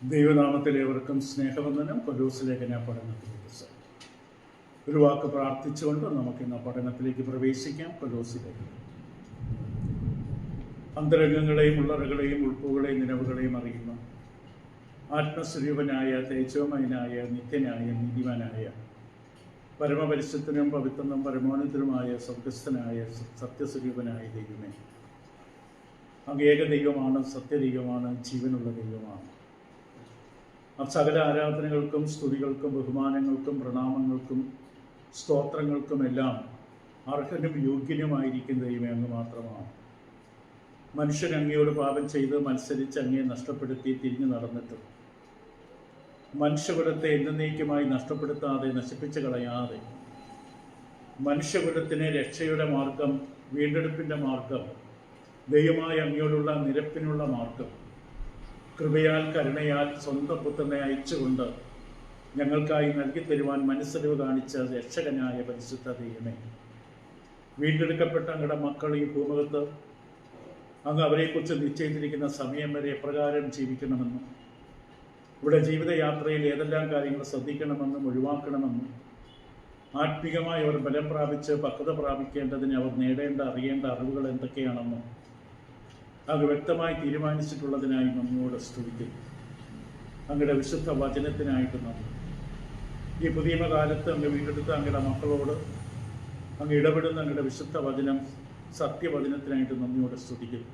ദൈവനാമത്തിലേവർക്കും സ്നേഹവന്ദനം. കൊലോസ്യലേഖന പഠനത്തിലേക്ക് ഒരു വാക്ക് പ്രാർത്ഥിച്ചുകൊണ്ട് നമുക്കിന്ന് പഠനത്തിലേക്ക് പ്രവേശിക്കാം. കൊലോസ്യലേഖനം അന്തരംഗങ്ങളെയും ഉള്ളറകളെയും ഉൾപ്പുകളെയും നിലവുകളെയും അറിയുന്ന ആത്മസ്വരൂപനായ തേജോമയനായ നിത്യനായ നീതിമാനായ പരമപരിശുദ്ധനും പവിത്രനും പരമോന്നതനുമായ സ്വർഗസ്ഥനായ സത്യസ്വരൂപനായ ദൈവമേ, അങ്ങേക ദൈവമാണ്, സത്യദൈവമാണ്, ജീവനുള്ള ദൈവമാണ്. സകല ആരാധനകൾക്കും സ്തുതികൾക്കും ബഹുമാനങ്ങൾക്കും പ്രണാമങ്ങൾക്കും സ്തോത്രങ്ങൾക്കുമെല്ലാം അർഹനും യോഗ്യനുമായിരിക്കുന്ന ദൈവമേ അങ്ങ് മാത്രമാണ്. മനുഷ്യൻ അങ്ങയോട് പാപം ചെയ്ത് മത്സരിച്ച് അങ്ങയെ നഷ്ടപ്പെടുത്തി തിരിഞ്ഞു നടന്നിട്ടും മനുഷ്യകുലത്തെ എന്നേക്കുമായി നഷ്ടപ്പെടുത്താതെ നശിപ്പിച്ചു കളയാതെ മനുഷ്യകുലത്തിന് രക്ഷയുടെ മാർഗം, വീണ്ടെടുപ്പിൻ്റെ മാർഗം, ദൈവമായ അങ്ങയോടുള്ള നിരപ്പിനുള്ള മാർഗം കൃപയാൽ കരുണയാൽ സ്വന്തം പുത്രനെ അയച്ചുകൊണ്ട് ഞങ്ങൾക്കായി നൽകി തരുവാൻ മനസ്സറിവ് കാണിച്ച രക്ഷകനായ പരിശുദ്ധ ദൈവമേ, വീണ്ടെടുക്കപ്പെട്ട അങ്ങയുടെ മക്കൾ ഈ ഭൂമുഖത്ത് അങ്ങ് അവരെക്കുറിച്ച് നിശ്ചയിച്ചിരിക്കുന്ന സമയം വരെ എപ്രകാരം ജീവിക്കണമെന്നും ഇവിടെ ജീവിതയാത്രയിൽ ഏതെല്ലാം കാര്യങ്ങൾ ശ്രദ്ധിക്കണമെന്നും ഒഴിവാക്കണമെന്നും ആത്മീകമായി അവർ ബലം പ്രാപിച്ച് പക്വത പ്രാപിക്കേണ്ടതിന് അവർ നേടേണ്ട അറിയേണ്ട അറിവുകൾ എന്തൊക്കെയാണെന്നും അത് വ്യക്തമായി തീരുമാനിച്ചിട്ടുള്ളതിനായി നമ്മോട് സ്തുതിക്കുന്നു. അങ്ങയുടെ വിശുദ്ധ വചനത്തിനായിട്ട് നന്ദി. ഈ പുതിയ കാലത്ത് അങ്ങ് വീണ്ടെടുത്ത് അങ്ങയുടെ മക്കളോട് അങ്ങ് ഇടപെടുന്ന അങ്ങയുടെ വിശുദ്ധ വചനം, സത്യവചനത്തിനായിട്ട് നന്ദിയോടെ സ്തുതിക്കുന്നു.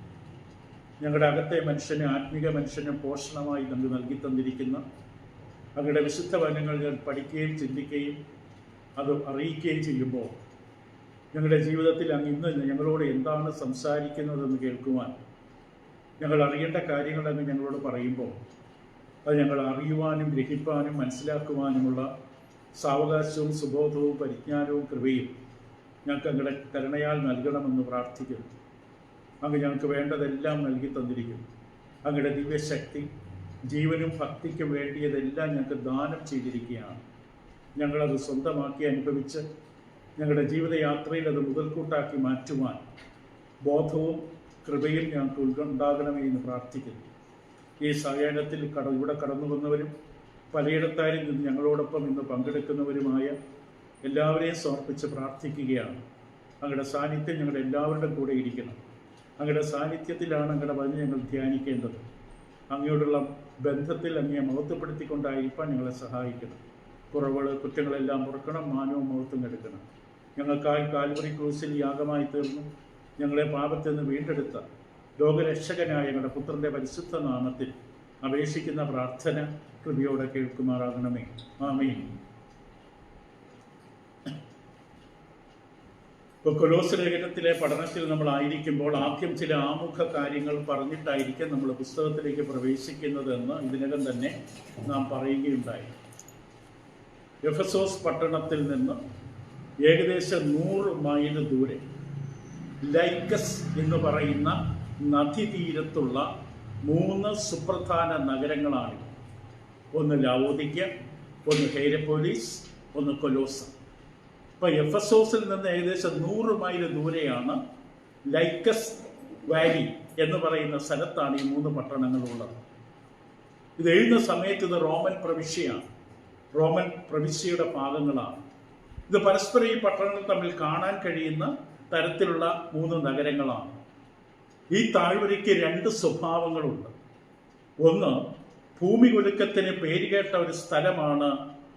ഞങ്ങളുടെ അകത്തെ മനുഷ്യന്, ആത്മീക മനുഷ്യന് പോഷണമായി നമുക്ക് നൽകി തന്നിരിക്കുന്ന അങ്ങയുടെ വിശുദ്ധ വചനങ്ങൾ ഞാൻ പഠിക്കുകയും ചിന്തിക്കുകയും അത് അറിയിക്കുകയും ചെയ്യുമ്പോൾ ഞങ്ങളുടെ ജീവിതത്തിൽ അങ്ങ് ഇന്ന് ഞങ്ങളോട് എന്താണ് സംസാരിക്കുന്നതെന്ന് കേൾക്കുവാൻ, ഞങ്ങൾ അറിയേണ്ട കാര്യങ്ങൾ അങ്ങ് ഞങ്ങളോട് പറയുമ്പോൾ അത് ഞങ്ങൾ അറിയുവാനും ഗ്രഹിപ്പാനും മനസ്സിലാക്കുവാനുമുള്ള സാവകാശവും സുബോധവും പരിജ്ഞാനവും കൃപയും ഞങ്ങൾക്ക് അങ്ങയുടെ കരുണയാൽ നൽകണമെന്ന് പ്രാർത്ഥിക്കുന്നു. അങ്ങ് ഞങ്ങൾക്ക് വേണ്ടതെല്ലാം നൽകി തന്നിരിക്കുന്നു. അങ്ങയുടെ ദിവ്യശക്തി, ജീവനും ഭക്തിക്കും വേണ്ടിയതെല്ലാം ഞങ്ങൾക്ക് ദാനം ചെയ്തിരിക്കുകയാണ്. ഞങ്ങളത് സ്വന്തമാക്കി അനുഭവിച്ച് ഞങ്ങളുടെ ജീവിതയാത്രയിൽ അത് മുതൽക്കൂട്ടാക്കി മാറ്റുവാൻ ബോധവും കൃപയും ഞങ്ങൾക്ക് ഉണ്ടാകണമേ എന്ന് പ്രാർത്ഥിക്കുന്നു. ഈ സായാഹ്നത്തിൽ ഇവിടെ കടന്നു വന്നവരും പലയിടത്താരും നിന്ന് ഞങ്ങളോടൊപ്പം ഇന്ന് പങ്കെടുക്കുന്നവരുമായ എല്ലാവരെയും സമർപ്പിച്ച് പ്രാർത്ഥിക്കുകയാണ്. അങ്ങയുടെ സാന്നിധ്യം ഞങ്ങളുടെ എല്ലാവരുടെ കൂടെ ഇരിക്കണം. അങ്ങയുടെ സാന്നിധ്യത്തിലാണ് അങ്ങയുടെ വചനം ഞങ്ങൾ ധ്യാനിക്കേണ്ടത്. അങ്ങയോടുള്ള ബന്ധത്തിൽ അങ്ങയെ മഹത്വപ്പെടുത്തിക്കൊണ്ടായിരിക്കാൻ ഞങ്ങളെ സഹായിക്കണം. കുറവുകൾ, കുറ്റങ്ങളെല്ലാം പൊറുക്കണം, മാനവും മഹത്വം എടുക്കണം. ഞങ്ങൾക്കായി കാൽവറി ക്രൂസിൽ യാഗമായി തീർന്നു ഞങ്ങളെ പാപത്തിൽ നിന്ന് വീണ്ടെടുത്ത ലോകരക്ഷകനായ ഞങ്ങളുടെ പുത്രൻ്റെ പരിശുദ്ധ നാമത്തിൽ അപേക്ഷിക്കുന്ന പ്രാർത്ഥന കൃപയോടെ കേൾക്കുമാറാകണമേ. ആമേൻ. ഇപ്പോൾ കൊലോസ്യലേഖനത്തിലെ പഠനത്തിൽ നമ്മളായിരിക്കുമ്പോൾ ആദ്യം ചില ആമുഖ കാര്യങ്ങൾ പറഞ്ഞിട്ടായിരിക്കും നമ്മൾ പുസ്തകത്തിലേക്ക് പ്രവേശിക്കുന്നതെന്ന് ഇതിനകം തന്നെ നാം പറയുകയുണ്ടായി. എഫെസോസ് പട്ടണത്തിൽ നിന്ന് ഏകദേശം 100 മൈൽ ദൂരെ ലൈക്കസ് എന്ന് പറയുന്ന നദീതീരത്തുള്ള 3 സുപ്രധാന നഗരങ്ങളാണ്. ഒന്ന് ലവോദിക്ക, ഒന്ന് ഹൈരപോലിസ്, ഒന്ന് കൊലോസ. ഇപ്പോൾ എഫെസോസിൽ നിന്ന് ഏകദേശം 100 മൈൽ ദൂരെയാണ് ലൈക്കസ് വാലി എന്ന് പറയുന്ന സ്ഥലത്താണ് ഈ 3 പട്ടണങ്ങളുള്ളത്. ഇത് എഴുതുന്ന സമയത്ത് ഇത് റോമൻ പ്രവിശ്യയാണ്, റോമൻ പ്രവിശ്യയുടെ ഭാഗങ്ങളാണ്. ഇത് പരസ്പരം ഈ പട്ടണങ്ങൾ തമ്മിൽ കാണാൻ കഴിയുന്ന തരത്തിലുള്ള 3 നഗരങ്ങളാണ്. ഈ താഴ്വരയ്ക്ക് 2 സ്വഭാവങ്ങളുണ്ട്. ഒന്ന്, ഭൂമി കുലുക്കത്തിന് പേരുകേട്ട ഒരു സ്ഥലമാണ്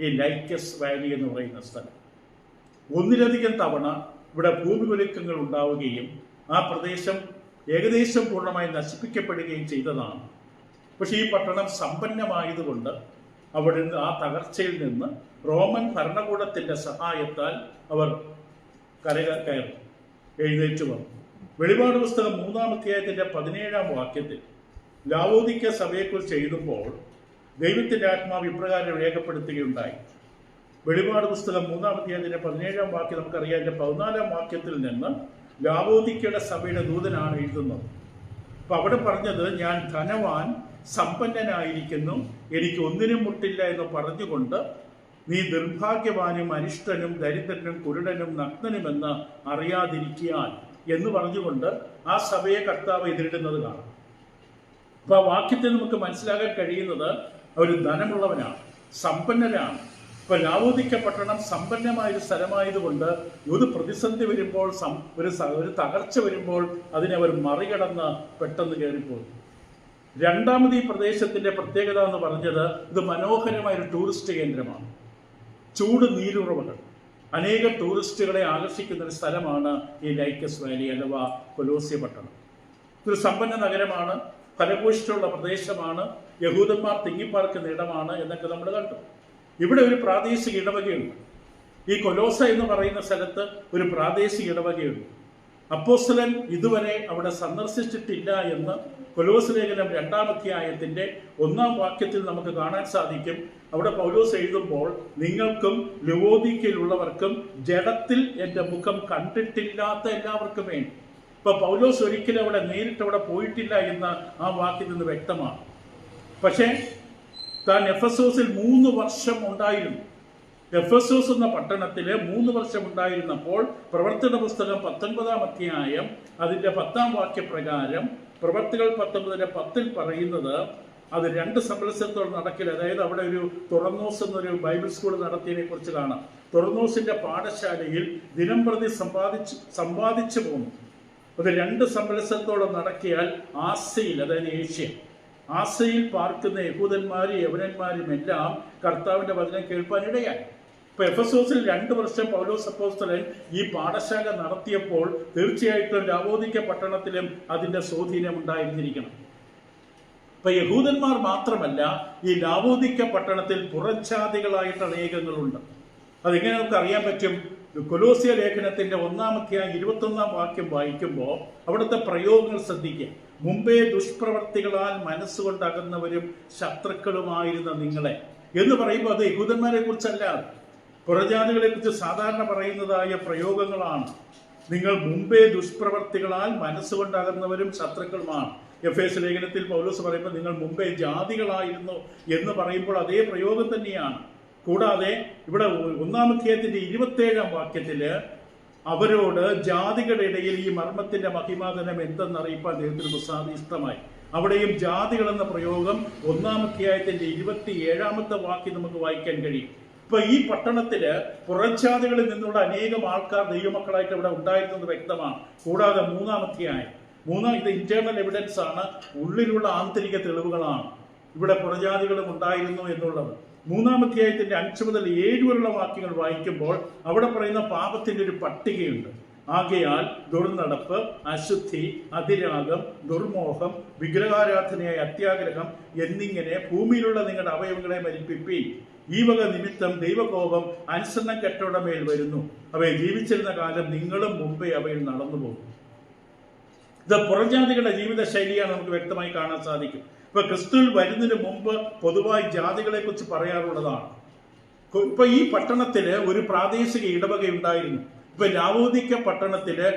ഈ ലൈക്കസ് വാലി എന്ന് പറയുന്ന സ്ഥലം. ഒന്നിലധികം തവണ ഇവിടെ ഭൂമി കുലുക്കങ്ങൾ ഉണ്ടാവുകയും ആ പ്രദേശം ഏകദേശം പൂർണ്ണമായി നശിപ്പിക്കപ്പെടുകയും ചെയ്തതാണ്. പക്ഷേ ഈ പട്ടണം സമ്പന്നമായതുകൊണ്ട് അവിടെ നിന്ന് ആ തകർച്ചയിൽ നിന്ന് റോമൻ ഭരണകൂടത്തിൻ്റെ സഹായത്താൽ അവർ കയറി എഴുന്നേറ്റ് വന്നു. വെളിപാട് പുസ്തകം 3-ാം അധ്യായത്തിൻ്റെ 17-ാം വാക്യത്തിൽ ലാവോദിക്ക സഭയെക്കുറിച്ച് എഴുതുമ്പോൾ ദൈവത്തിൻ്റെ ആത്മാവ് ഇപ്രകാരം രേഖപ്പെടുത്തുകയുണ്ടായി. വെളിപാട് പുസ്തകം 3-ാം അധ്യായത്തിൻ്റെ 17-ാം വാക്യം നമുക്കറിയാം. അതിൻ്റെ 14-ാം വാക്യത്തിൽ നിന്ന് ലാവോദിക്കയുടെ സഭയുടെ ദൂതനാണ് എഴുതുന്നത്. അപ്പം അവിടെ പറഞ്ഞത്, ഞാൻ ധനവാൻ, സമ്പന്നനായിരിക്കുന്നു, എനിക്ക് ഒന്നിനും മുട്ടില്ല എന്ന് പറഞ്ഞുകൊണ്ട് നീ നിർഭാഗ്യവാനും അരിഷ്ടനും ദരിദ്രനും കുരുടനും നഗ്നനുമെന്ന് അറിയാതിരിക്കാൻ എന്ന് പറഞ്ഞുകൊണ്ട് ആ സഭയെ കർത്താവ് എതിരിടുന്നത് കാണാം. അപ്പൊ ആ വാക്യത്തിൽ നമുക്ക് മനസ്സിലാക്കാൻ കഴിയുന്നത് അവർ ധനമുള്ളവനാണ്, സമ്പന്നരാണ്. ഇപ്പൊ ലാവോദിക്ക പട്ടണം സമ്പന്നമായൊരു സ്ഥലമായതുകൊണ്ട് ഒരു പ്രതിസന്ധി വരുമ്പോൾ, ഒരു തകർച്ച വരുമ്പോൾ അതിനെ അവർ മറികടന്ന് പെട്ടെന്ന് കയറിപ്പോയി. രണ്ടാമത് ഈ പ്രദേശത്തിന്റെ പ്രത്യേകത എന്ന് പറഞ്ഞത് ഇത് മനോഹരമായൊരു ടൂറിസ്റ്റ് കേന്ദ്രമാണ്. ചൂട് നീരുറവകൾ അനേക ടൂറിസ്റ്റുകളെ ആകർഷിക്കുന്ന ഒരു സ്ഥലമാണ് ഈ ലൈക്കസ് വാലി അഥവാ കൊലോസ്യ പട്ടണം. ഇതൊരു സമ്പന്ന നഗരമാണ്, ഫലഭൂയിഷ്ഠമുള്ള പ്രദേശമാണ്, യഹൂദന്മാർ തിങ്ങിപ്പാർക്കുന്ന ഇടമാണ് എന്നൊക്കെ നമ്മൾ കണ്ടു. ഇവിടെ ഒരു പ്രാദേശിക ഇടവകയുണ്ട്. ഈ കൊലോസ എന്ന് പറയുന്ന സ്ഥലത്ത് ഒരു പ്രാദേശിക ഇടവകയുണ്ട്. അപ്പോസ്തലൻ ഇതുവരെ അവിടെ സന്ദർശിച്ചിട്ടില്ല എന്ന് കൊലോസ് ലേഖനം 2-ാം അധ്യായത്തിന്റെ 1-ാം വാക്യത്തിൽ നമുക്ക് കാണാൻ സാധിക്കും. അവിടെ പൗലോസ് എഴുതുമ്പോൾ, നിങ്ങൾക്കും ലവോദിക്കയിലുള്ളവർക്കും ജഡത്തിൽ എൻ്റെ മുഖം കണ്ടിട്ടില്ലാത്ത എല്ലാവർക്കും വേണ്ടി. ഇപ്പൊ പൗലോസ് ഒരിക്കലും അവിടെ നേരിട്ട് അവിടെ പോയിട്ടില്ല എന്ന് ആ വാക്കിൽ നിന്ന് വ്യക്തമാണ്. പക്ഷേ താൻ എഫെസോസിൽ 3 വർഷം ഉണ്ടായിരുന്നു. എഫെസോസ് എന്ന പട്ടണത്തില് 3 വർഷം ഉണ്ടായിരുന്നപ്പോൾ പ്രവർത്തന പുസ്തകം 19-ാം അധ്യായം അതിന്റെ 10-ാം വാക്യപ്രകാരം പ്രവർത്തികൾ 19:10 പറയുന്നത് അത് 2 സംവത്സരത്തോളം നടക്കില്ല. അതായത് അവിടെ ഒരു തുറന്നോസ് എന്നൊരു ബൈബിൾ സ്കൂൾ നടത്തിയതിനെ കുറിച്ച് കാണാം. തുറന്നോസിന്റെ പാഠശാലയിൽ ദിനംപ്രതി സമ്പാദിച്ചു പോന്നു. അത് 2 സംവത്സരത്തോളം നടക്കിയാൽ ആസ്യയിൽ, അതായത് ഏഷ്യ, ആസ്യയിൽ പാർക്കുന്ന യഹൂദന്മാരും യവനന്മാരും എല്ലാം കർത്താവിന്റെ വചനം കേൾപ്പാനിടയായി. ഇപ്പൊ എഫെസോസിൽ 2 വർഷം പൗലോസ് അപ്പോസ്തലൻ ഈ പാഠശാല നടത്തിയപ്പോൾ തീർച്ചയായിട്ടും ലാവോദിക്ക പട്ടണത്തിലും അതിന്റെ സ്വാധീനം ഉണ്ടായിരുന്നിരിക്കണം. ഇപ്പൊ യഹൂദന്മാർ മാത്രമല്ല, ഈ ലാവോദിക്ക പട്ടണത്തിൽ പുറജാതികളായിട്ട് അനേകങ്ങളുണ്ട്. അതെങ്ങനെ നമുക്ക് അറിയാൻ പറ്റും? കൊലോസ്യ ലേഖനത്തിന്റെ 1-ാം അധ്യായം 21-ാം വാക്യം വായിക്കുമ്പോൾ അവിടുത്തെ പ്രയോഗങ്ങൾ ശ്രദ്ധിക്കുക. മുമ്പേ ദുഷ്പ്രവർത്തികളാൽ മനസ്സുകൊണ്ടകന്നവരും ശത്രുക്കളുമായിരുന്ന നിങ്ങളെ എന്ന് പറയുമ്പോൾ അത് യഹൂദന്മാരെ കുറിച്ചല്ല, പുറജാതികളെ കുറിച്ച് സാധാരണ പറയുന്നതായ പ്രയോഗങ്ങളാണ്. നിങ്ങൾ മുമ്പേ ദുഷ്പ്രവർത്തികളാൽ മനസ്സുകൊണ്ടകന്നവരും ശത്രുക്കളുമാണ്. എഫേസ്യ ലേഖനത്തിൽ പൗലോസ് പറയുമ്പോൾ നിങ്ങൾ മുമ്പേ ജാതികളായിരുന്നു എന്ന് പറയുമ്പോൾ അതേ പ്രയോഗം തന്നെയാണ്. കൂടാതെ ഇവിടെ 1-ാം അധ്യായത്തിന്റെ 27-ാം വാക്യത്തില് അവരോട് ജാതികളുടെ ഇടയിൽ ഈ മർമ്മത്തിന്റെ മഹിമാതനം എന്തെന്നറിയിപ്പാൻ ദൈവത്തിന് പ്രസാദിഷ്ടമായി. അവിടെയും ജാതികൾ എന്ന പ്രയോഗം 1-ാം അധ്യായത്തിന്റെ 27-ാമത്തെ വാക്യം നമുക്ക് വായിക്കാൻ കഴിയും. ഇപ്പൊ ഈ പട്ടണത്തില് പുറജാതികളിൽ നിന്നുള്ള അനേകം ആൾക്കാർ ദൈവമക്കളായിട്ട് ഇവിടെ ഉണ്ടായിരുന്നത് വ്യക്തമാണ്. കൂടാതെ 3-ാം അധ്യായം ഇത് ഇന്റേണൽ എവിഡൻസ് ആണ്, ഉള്ളിലുള്ള ആന്തരിക തെളിവുകളാണ് ഇവിടെ പുറജാതികളും ഉണ്ടായിരുന്നു എന്നുള്ളത്. 3-ാം അധ്യായത്തിന്റെ 5 മുതൽ 7 വരെയുള്ള വാക്യങ്ങൾ വായിക്കുമ്പോൾ അവിടെ പറയുന്ന പാപത്തിന്റെ ഒരു പട്ടികയുണ്ട്. ആകയാൽ ദുർനടപ്പ്, അശുദ്ധി, അതിരാഗം, ദുർമോഹം, വിഗ്രഹാരാധനയായ അത്യാഗ്രഹം എന്നിങ്ങനെ ഭൂമിയിലുള്ള നിങ്ങളുടെ അവയവങ്ങളെ മരിപ്പിപ്പീൻ. ഈ വക നിമിത്തം ദൈവകോപം അനുസരണം കെട്ടവരുടെ മേൽ വരുന്നു. അവയെ ജീവിച്ചിരുന്ന കാലം നിങ്ങളും മുമ്പേ അവയിൽ നടന്നു പോകും. ഇത് പുറജാതികളുടെ ജീവിത ശൈലിയാണ് നമുക്ക് വ്യക്തമായി കാണാൻ സാധിക്കും. ഇപ്പൊ ക്രിസ്തുവിൽ വരുന്നതിന് മുമ്പ് പൊതുവായി ജാതികളെ കുറിച്ച് പറയാറുള്ളതാണ്. ഇപ്പൊ ഈ പട്ടണത്തില് ഒരു പ്രാദേശിക ഇടവക ഉണ്ടായിരുന്നു. ഇപ്പൊ ലാവോദിക്ക പട്ടണത്തില്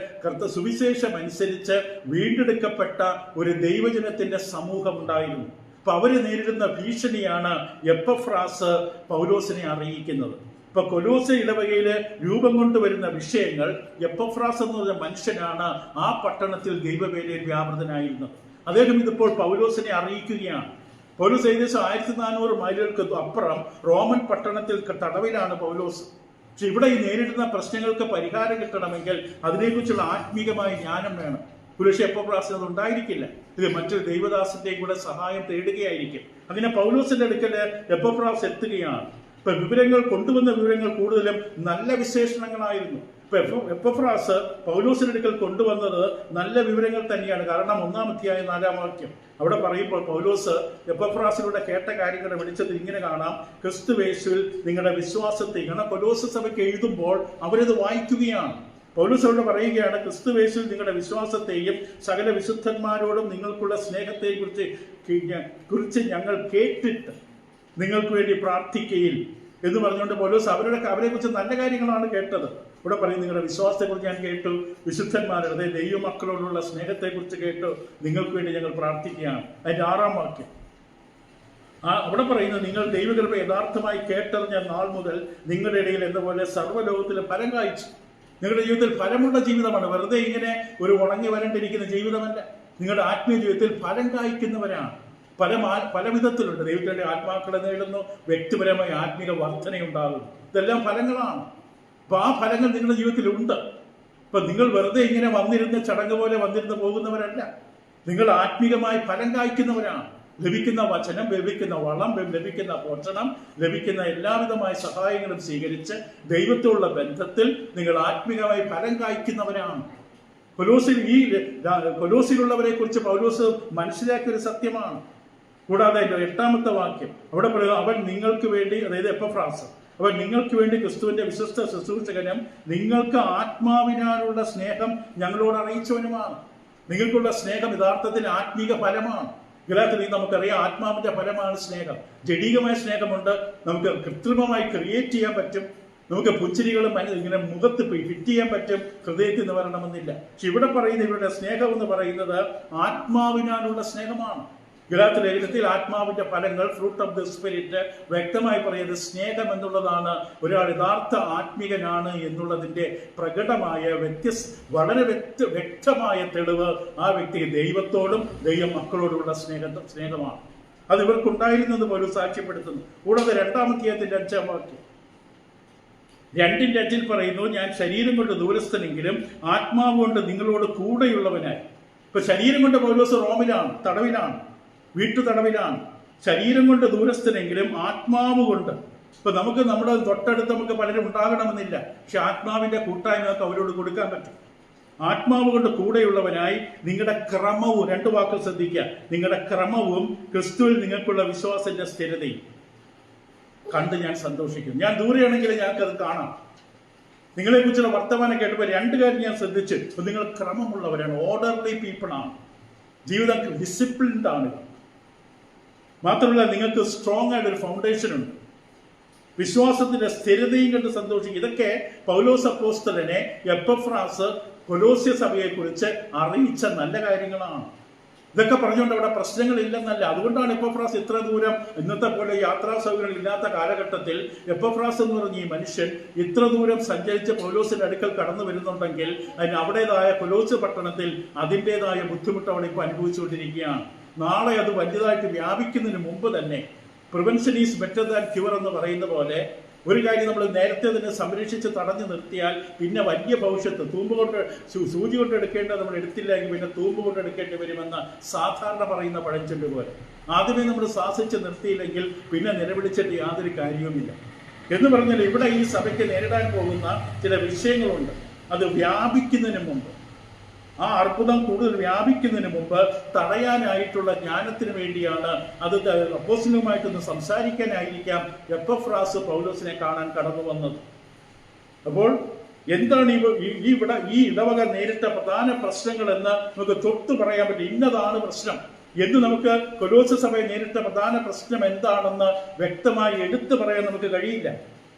സുവിശേഷം അനുസരിച്ച് വീണ്ടെടുക്കപ്പെട്ട ഒരു ദൈവജനത്തിന്റെ സമൂഹം ഉണ്ടായിരുന്നു. അപ്പൊ അവര് നേരിടുന്ന ഭീഷണിയാണ് എപ്പഫ്രാസ് പൗലോസിനെ അറിയിക്കുന്നത്. ഇപ്പൊ കൊലോസ്യ ഇടവകയില് രൂപം കൊണ്ടുവരുന്ന വിഷയങ്ങൾ, എപ്പഫ്രാസ് എന്ന് പറഞ്ഞ മനുഷ്യനാണ് ആ പട്ടണത്തിൽ ദൈവവേലയിൽ വ്യാപൃതനായിരുന്നത്. അദ്ദേഹം ഇതിപ്പോൾ പൗലോസിനെ അറിയിക്കുകയാണ്. പൗലോസ് ഏകദേശം 1400 മൈലുകൾക്ക് അപ്പുറം റോമൻ പട്ടണത്തിൽ തടവിലാണ് പൗലോസ്. പക്ഷെ ഇവിടെ ഈ നേരിടുന്ന പ്രശ്നങ്ങൾക്ക് പരിഹാരം കിട്ടണമെങ്കിൽ അതിനെക്കുറിച്ചുള്ള ആത്മീകമായ ജ്ഞാനം വേണം. പുരുഷ എപ്പഫ്രാസിന് അത് ഉണ്ടായിരിക്കില്ല. ഇത് മറ്റൊരു ദൈവദാസന്റെ കൂടെ സഹായം തേടുകയായിരിക്കും. അങ്ങനെ പൗലോസിന്റെ അടുക്കല് എപ്പഫ്രാസ് എത്തുകയാണ്. ഇപ്പൊ കൊണ്ടുവന്ന വിവരങ്ങൾ കൂടുതലും നല്ല വിശേഷണങ്ങളായിരുന്നു. ഇപ്പൊ എപ്പഫ്രാസ് പൗലോസിന്റെ അടുക്കൽ കൊണ്ടുവന്നത് നല്ല വിവരങ്ങൾ തന്നെയാണ്. കാരണം 1-ാം അധ്യായം 4-ാം വാക്യം അവിടെ പറയുമ്പോൾ പൗലോസ് എപ്പഫ്രാസിലൂടെ കേട്ട കാര്യങ്ങളുടെ വെളിച്ചത്തിൽ ഇങ്ങനെ കാണാം: ക്രിസ്തുയേശുവിൽ നിങ്ങളുടെ വിശ്വാസത്തെ. കാരണം കൊലോസ് സഭയ്ക്ക് എഴുതുമ്പോൾ അവരത് വായിക്കുകയാണ്. പൗലോസ് അവിടെ പറയുകയാണ്, ക്രിസ്തുയേശുവിൽ നിങ്ങളുടെ വിശ്വാസത്തെയും സകല വിശുദ്ധന്മാരോടും നിങ്ങൾക്കുള്ള സ്നേഹത്തെയും കുറിച്ച് ഞങ്ങൾ കേട്ടിട്ട് നിങ്ങൾക്ക് വേണ്ടി പ്രാർത്ഥിക്കുകയിൽ എന്ന് പറഞ്ഞുകൊണ്ട് പൗലോസ് അവരെ കുറിച്ച് നല്ല കാര്യങ്ങളാണ് കേട്ടത്. ഇവിടെ പറയും, നിങ്ങളുടെ വിശ്വാസത്തെക്കുറിച്ച് ഞാൻ കേട്ടു, വിശുദ്ധന്മാരുടെ, അതായത് ദൈവമക്കളോടുള്ള സ്നേഹത്തെക്കുറിച്ച് കേട്ടു, നിങ്ങൾക്ക് വേണ്ടി ഞങ്ങൾ പ്രാർത്ഥിക്കുകയാണ്. അതിന്റെ 6-ാം വാക്യം അവിടെ പറയുന്നത്, നിങ്ങൾ ദൈവകൃപ യഥാർത്ഥമായി കേട്ടറിഞ്ഞ നാൾ മുതൽ നിങ്ങളുടെ ഇടയിൽ എന്നപോലെ സർവ്വലോകത്തിലും ഫലം കായ്ച്ചു. നിങ്ങളുടെ ജീവിതത്തിൽ ഫലമുള്ള ജീവിതമാണ്. വെറുതെ ഇങ്ങനെ ഒരു ഉണങ്ങി വരണ്ടിരിക്കുന്ന ജീവിതമല്ല. നിങ്ങളുടെ ആത്മീയ ജീവിതത്തിൽ ഫലം കായ്ക്കുന്നവരാണ്. പല വിധത്തിലുണ്ട്. ദൈവത്തിന്റെ ആത്മാക്കളെ നേടുന്നു, വ്യക്തിപരമായ ആത്മീക വർധനയുണ്ടാകുന്നു. ഇതെല്ലാം ഫലങ്ങളാണ്. അപ്പൊ ആ ഫലങ്ങൾ നിങ്ങളുടെ ജീവിതത്തിലുണ്ട്. ഇപ്പൊ നിങ്ങൾ വെറുതെ ഇങ്ങനെ വന്നിരുന്ന് ചടങ്ങ് പോലെ വന്നിരുന്ന് പോകുന്നവരല്ല. നിങ്ങൾ ആത്മീകമായി ഫലം കായ്ക്കുന്നവരാണ്. ലഭിക്കുന്ന വചനം, ലഭിക്കുന്ന വളം, ലഭിക്കുന്ന പോഷണം, ലഭിക്കുന്ന എല്ലാവിധമായ സഹായങ്ങളും സ്വീകരിച്ച് ദൈവത്തോടുള്ള ബന്ധത്തിൽ നിങ്ങൾ ആത്മീകമായി ഫലം കായ്ക്കുന്നവരാണ്. കൊലോസിലുള്ളവരെ കുറിച്ച് പൗലോസ് മനസ്സിലാക്കിയ ഒരു സത്യമാണ്. കൂടാതെ അതിന്റെ 8ാമത്തെ വാക്യം അവിടെ പറയുന്നത്, അവൻ നിങ്ങൾക്ക് വേണ്ടി, അതായത് എപ്പഫ്രാസ്, അവൻ നിങ്ങൾക്ക് വേണ്ടി ക്രിസ്തുവിന്റെ വിശ്വസ്ത ശുശ്രൂഷകനും നിങ്ങൾക്ക് ആത്മാവിനാലുള്ള സ്നേഹം ഞങ്ങളോട് അറിയിച്ചവനുമാണ്. നിങ്ങൾക്കുള്ള സ്നേഹം യഥാർത്ഥത്തിൽ ആത്മീക ഫലമാണ്. ഗലാത്യർ നമുക്കറിയാം, ആത്മാവിന്റെ ഫലമാണ് സ്നേഹം. ജഡീകമായ സ്നേഹമുണ്ട്, നമുക്ക് കൃത്രിമമായി ക്രിയേറ്റ് ചെയ്യാൻ പറ്റും, നമുക്ക് പുഞ്ചിരികളും ഇങ്ങനെ മുഖത്ത് ഫിറ്റ് ചെയ്യാൻ പറ്റും, ഹൃദയത്തിൽ നിന്ന് വരണമെന്നില്ല. പക്ഷെ ഇവിടെ പറയുന്ന ഇവരുടെ സ്നേഹം എന്ന് പറയുന്നത് ആത്മാവിനാലുള്ള സ്നേഹമാണ്. ഗലാത്യർ ലേഖനത്തിൽ ആത്മാവിന്റെ ഫലങ്ങൾ, ഫ്രൂട്ട് ഓഫ് ദി സ്പിരിറ്റ്, വ്യക്തമായി പറയുന്നത് സ്നേഹം എന്നുള്ളതാണ്. ഒരാൾ യഥാർത്ഥ ആത്മീകനാണ് എന്നുള്ളതിന്റെ പ്രകടമായ വളരെ വ്യക്തമായ തെളിവ് ആ വ്യക്തി ദൈവത്തോടും ദൈവ മക്കളോടുമുള്ള സ്നേഹമാണ്. അത് ഇവർക്കുണ്ടായിരുന്നത് പോലും സാക്ഷ്യപ്പെടുത്തുന്നു. കൂടാതെ 2-ാം അധ്യായത്തിന്റെ 5-ാം വാക്യം 2:5 പറയുന്നു, ഞാൻ ശരീരം കൊണ്ട് ദൂരസ്ഥനെങ്കിലും ആത്മാവ് കൊണ്ട് നിങ്ങളോട് കൂടെയുള്ളവനായി. ഇപ്പൊ ശരീരം കൊണ്ട് പൗലോസ് റോമിലാണ്, തടവിലാണ്, വീട്ടു തടവിലാണ്. ശരീരം കൊണ്ട് ദൂരസ്ഥനെങ്കിലും ആത്മാവ് കൊണ്ട്. ഇപ്പൊ നമുക്ക് നമ്മുടെ തൊട്ടടുത്ത് നമുക്ക് പലരും ഉണ്ടാകണമെന്നില്ല, പക്ഷെ ആത്മാവിന്റെ കൂട്ടായ്മ നമുക്ക് അവരോട് കൊടുക്കാൻ പറ്റും. ആത്മാവ് കൊണ്ട് കൂടെയുള്ളവനായി നിങ്ങളുടെ ക്രമവും, 2 വാക്കുകൾ ശ്രദ്ധിക്കുക, നിങ്ങളുടെ ക്രമവും ക്രിസ്തുവിൽ നിങ്ങൾക്കുള്ള വിശ്വാസത്തിന്റെ സ്ഥിരതയും കണ്ട് ഞാൻ സന്തോഷിക്കുന്നു. ഞാൻ ദൂരെയാണെങ്കിൽ ഞങ്ങൾക്കത് കാണാം. നിങ്ങളെ കുറിച്ചുള്ള വർത്തമാനം കേട്ടപ്പോൾ 2 കാര്യം ഞാൻ ശ്രദ്ധിച്ചു. നിങ്ങൾ ക്രമമുള്ളവരാണ്, ഓർഡർലി പീപ്പിൾ ആണ്, ജീവിതം ഡിസിപ്ലിൻഡ് ആണ്. മാത്രമല്ല നിങ്ങൾക്ക് സ്ട്രോങ് ആയിട്ടൊരു ഫൗണ്ടേഷൻ ഉണ്ട്, വിശ്വാസത്തിന്റെ സ്ഥിരതയും കണ്ട് സന്തോഷിക്കും. ഇതൊക്കെ പൗലോസ് അപ്പോസ്തലനെ എപ്പഫ്രാസ് കൊലോസ്യ സഭയെ കുറിച്ച് അറിയിച്ച നല്ല കാര്യങ്ങളാണ്. ഇതൊക്കെ പറഞ്ഞുകൊണ്ട് അവിടെ പ്രശ്നങ്ങളില്ലെന്നല്ല. അതുകൊണ്ടാണ് എപ്പഫ്രാസ് ഇത്ര ദൂരം, ഇന്നത്തെ പോലെ യാത്രാ സൗകര്യങ്ങൾ ഇല്ലാത്ത കാലഘട്ടത്തിൽ എപ്പഫ്രാസ് എന്ന് പറഞ്ഞ ഈ മനുഷ്യൻ ഇത്ര ദൂരം സഞ്ചരിച്ച് പൗലോസിന്റെ അടുക്കൽ കടന്നു വരുന്നുണ്ടെങ്കിൽ അതിന് അവിടേതായ കൊലോസ് പട്ടണത്തിൽ അതിൻ്റെതായ ബുദ്ധിമുട്ട് അവിടെ ഇപ്പോൾ അനുഭവിച്ചുകൊണ്ടിരിക്കുകയാണ്. നാളെ അത് വലുതായിട്ട് വ്യാപിക്കുന്നതിന് മുമ്പ് തന്നെ prevention is better than cure എന്ന് പറയുന്ന പോലെ ഒരു കാര്യം നമ്മൾ നേരത്തെ തന്നെ സംരക്ഷിച്ച് തടഞ്ഞു നിർത്തിയാൽ പിന്നെ വലിയ ഭവിഷ്യത്ത്, സൂചി കൊണ്ട് എടുക്കേണ്ടത് നമ്മൾ എടുത്തില്ലെങ്കിൽ പിന്നെ തൂമ്പ് കൊണ്ട് എടുക്കേണ്ടി വരുമെന്ന് സാധാരണ പറയുന്ന പഴഞ്ചൊല്ല് പോലെ ആദ്യമേ നമ്മൾ ശ്വാസിച്ച് നിർത്തിയില്ലെങ്കിൽ പിന്നെ നിലവിളിച്ചിട്ട് യാതൊരു കാര്യവുമില്ല എന്ന് പറഞ്ഞാൽ ഇവിടെ ഈ സഭയ്ക്ക് നേരിടാൻ പോകുന്ന ചില വിഷയങ്ങളുണ്ട്. അത് വ്യാപിക്കുന്നതിന് മുമ്പ്, ആ അർബുദം കൂടുതൽ വ്യാപിക്കുന്നതിന് മുമ്പ് തടയാനായിട്ടുള്ള ജ്ഞാനത്തിന് വേണ്ടിയാണ്, അത് അപ്പോസ്തലനുമായിട്ടൊന്ന് സംസാരിക്കാനായിരിക്കാം എപ്പഫ്രാസ് പൗലോസിനെ കാണാൻ കടന്നു വന്നത്. അപ്പോൾ എന്താണ് ഈ ഇടവക നേരിട്ട പ്രധാന പ്രശ്നങ്ങൾ എന്ന് നമുക്ക് തൊട്ടു പറയാൻ പറ്റും. ഇന്നതാണ് പ്രശ്നം എന്ന് നമുക്ക് കൊലോസ് സഭയെ നേരിട്ട പ്രധാന പ്രശ്നം എന്താണെന്ന് വ്യക്തമായി എടുത്തു പറയാൻ നമുക്ക് കഴിയില്ല.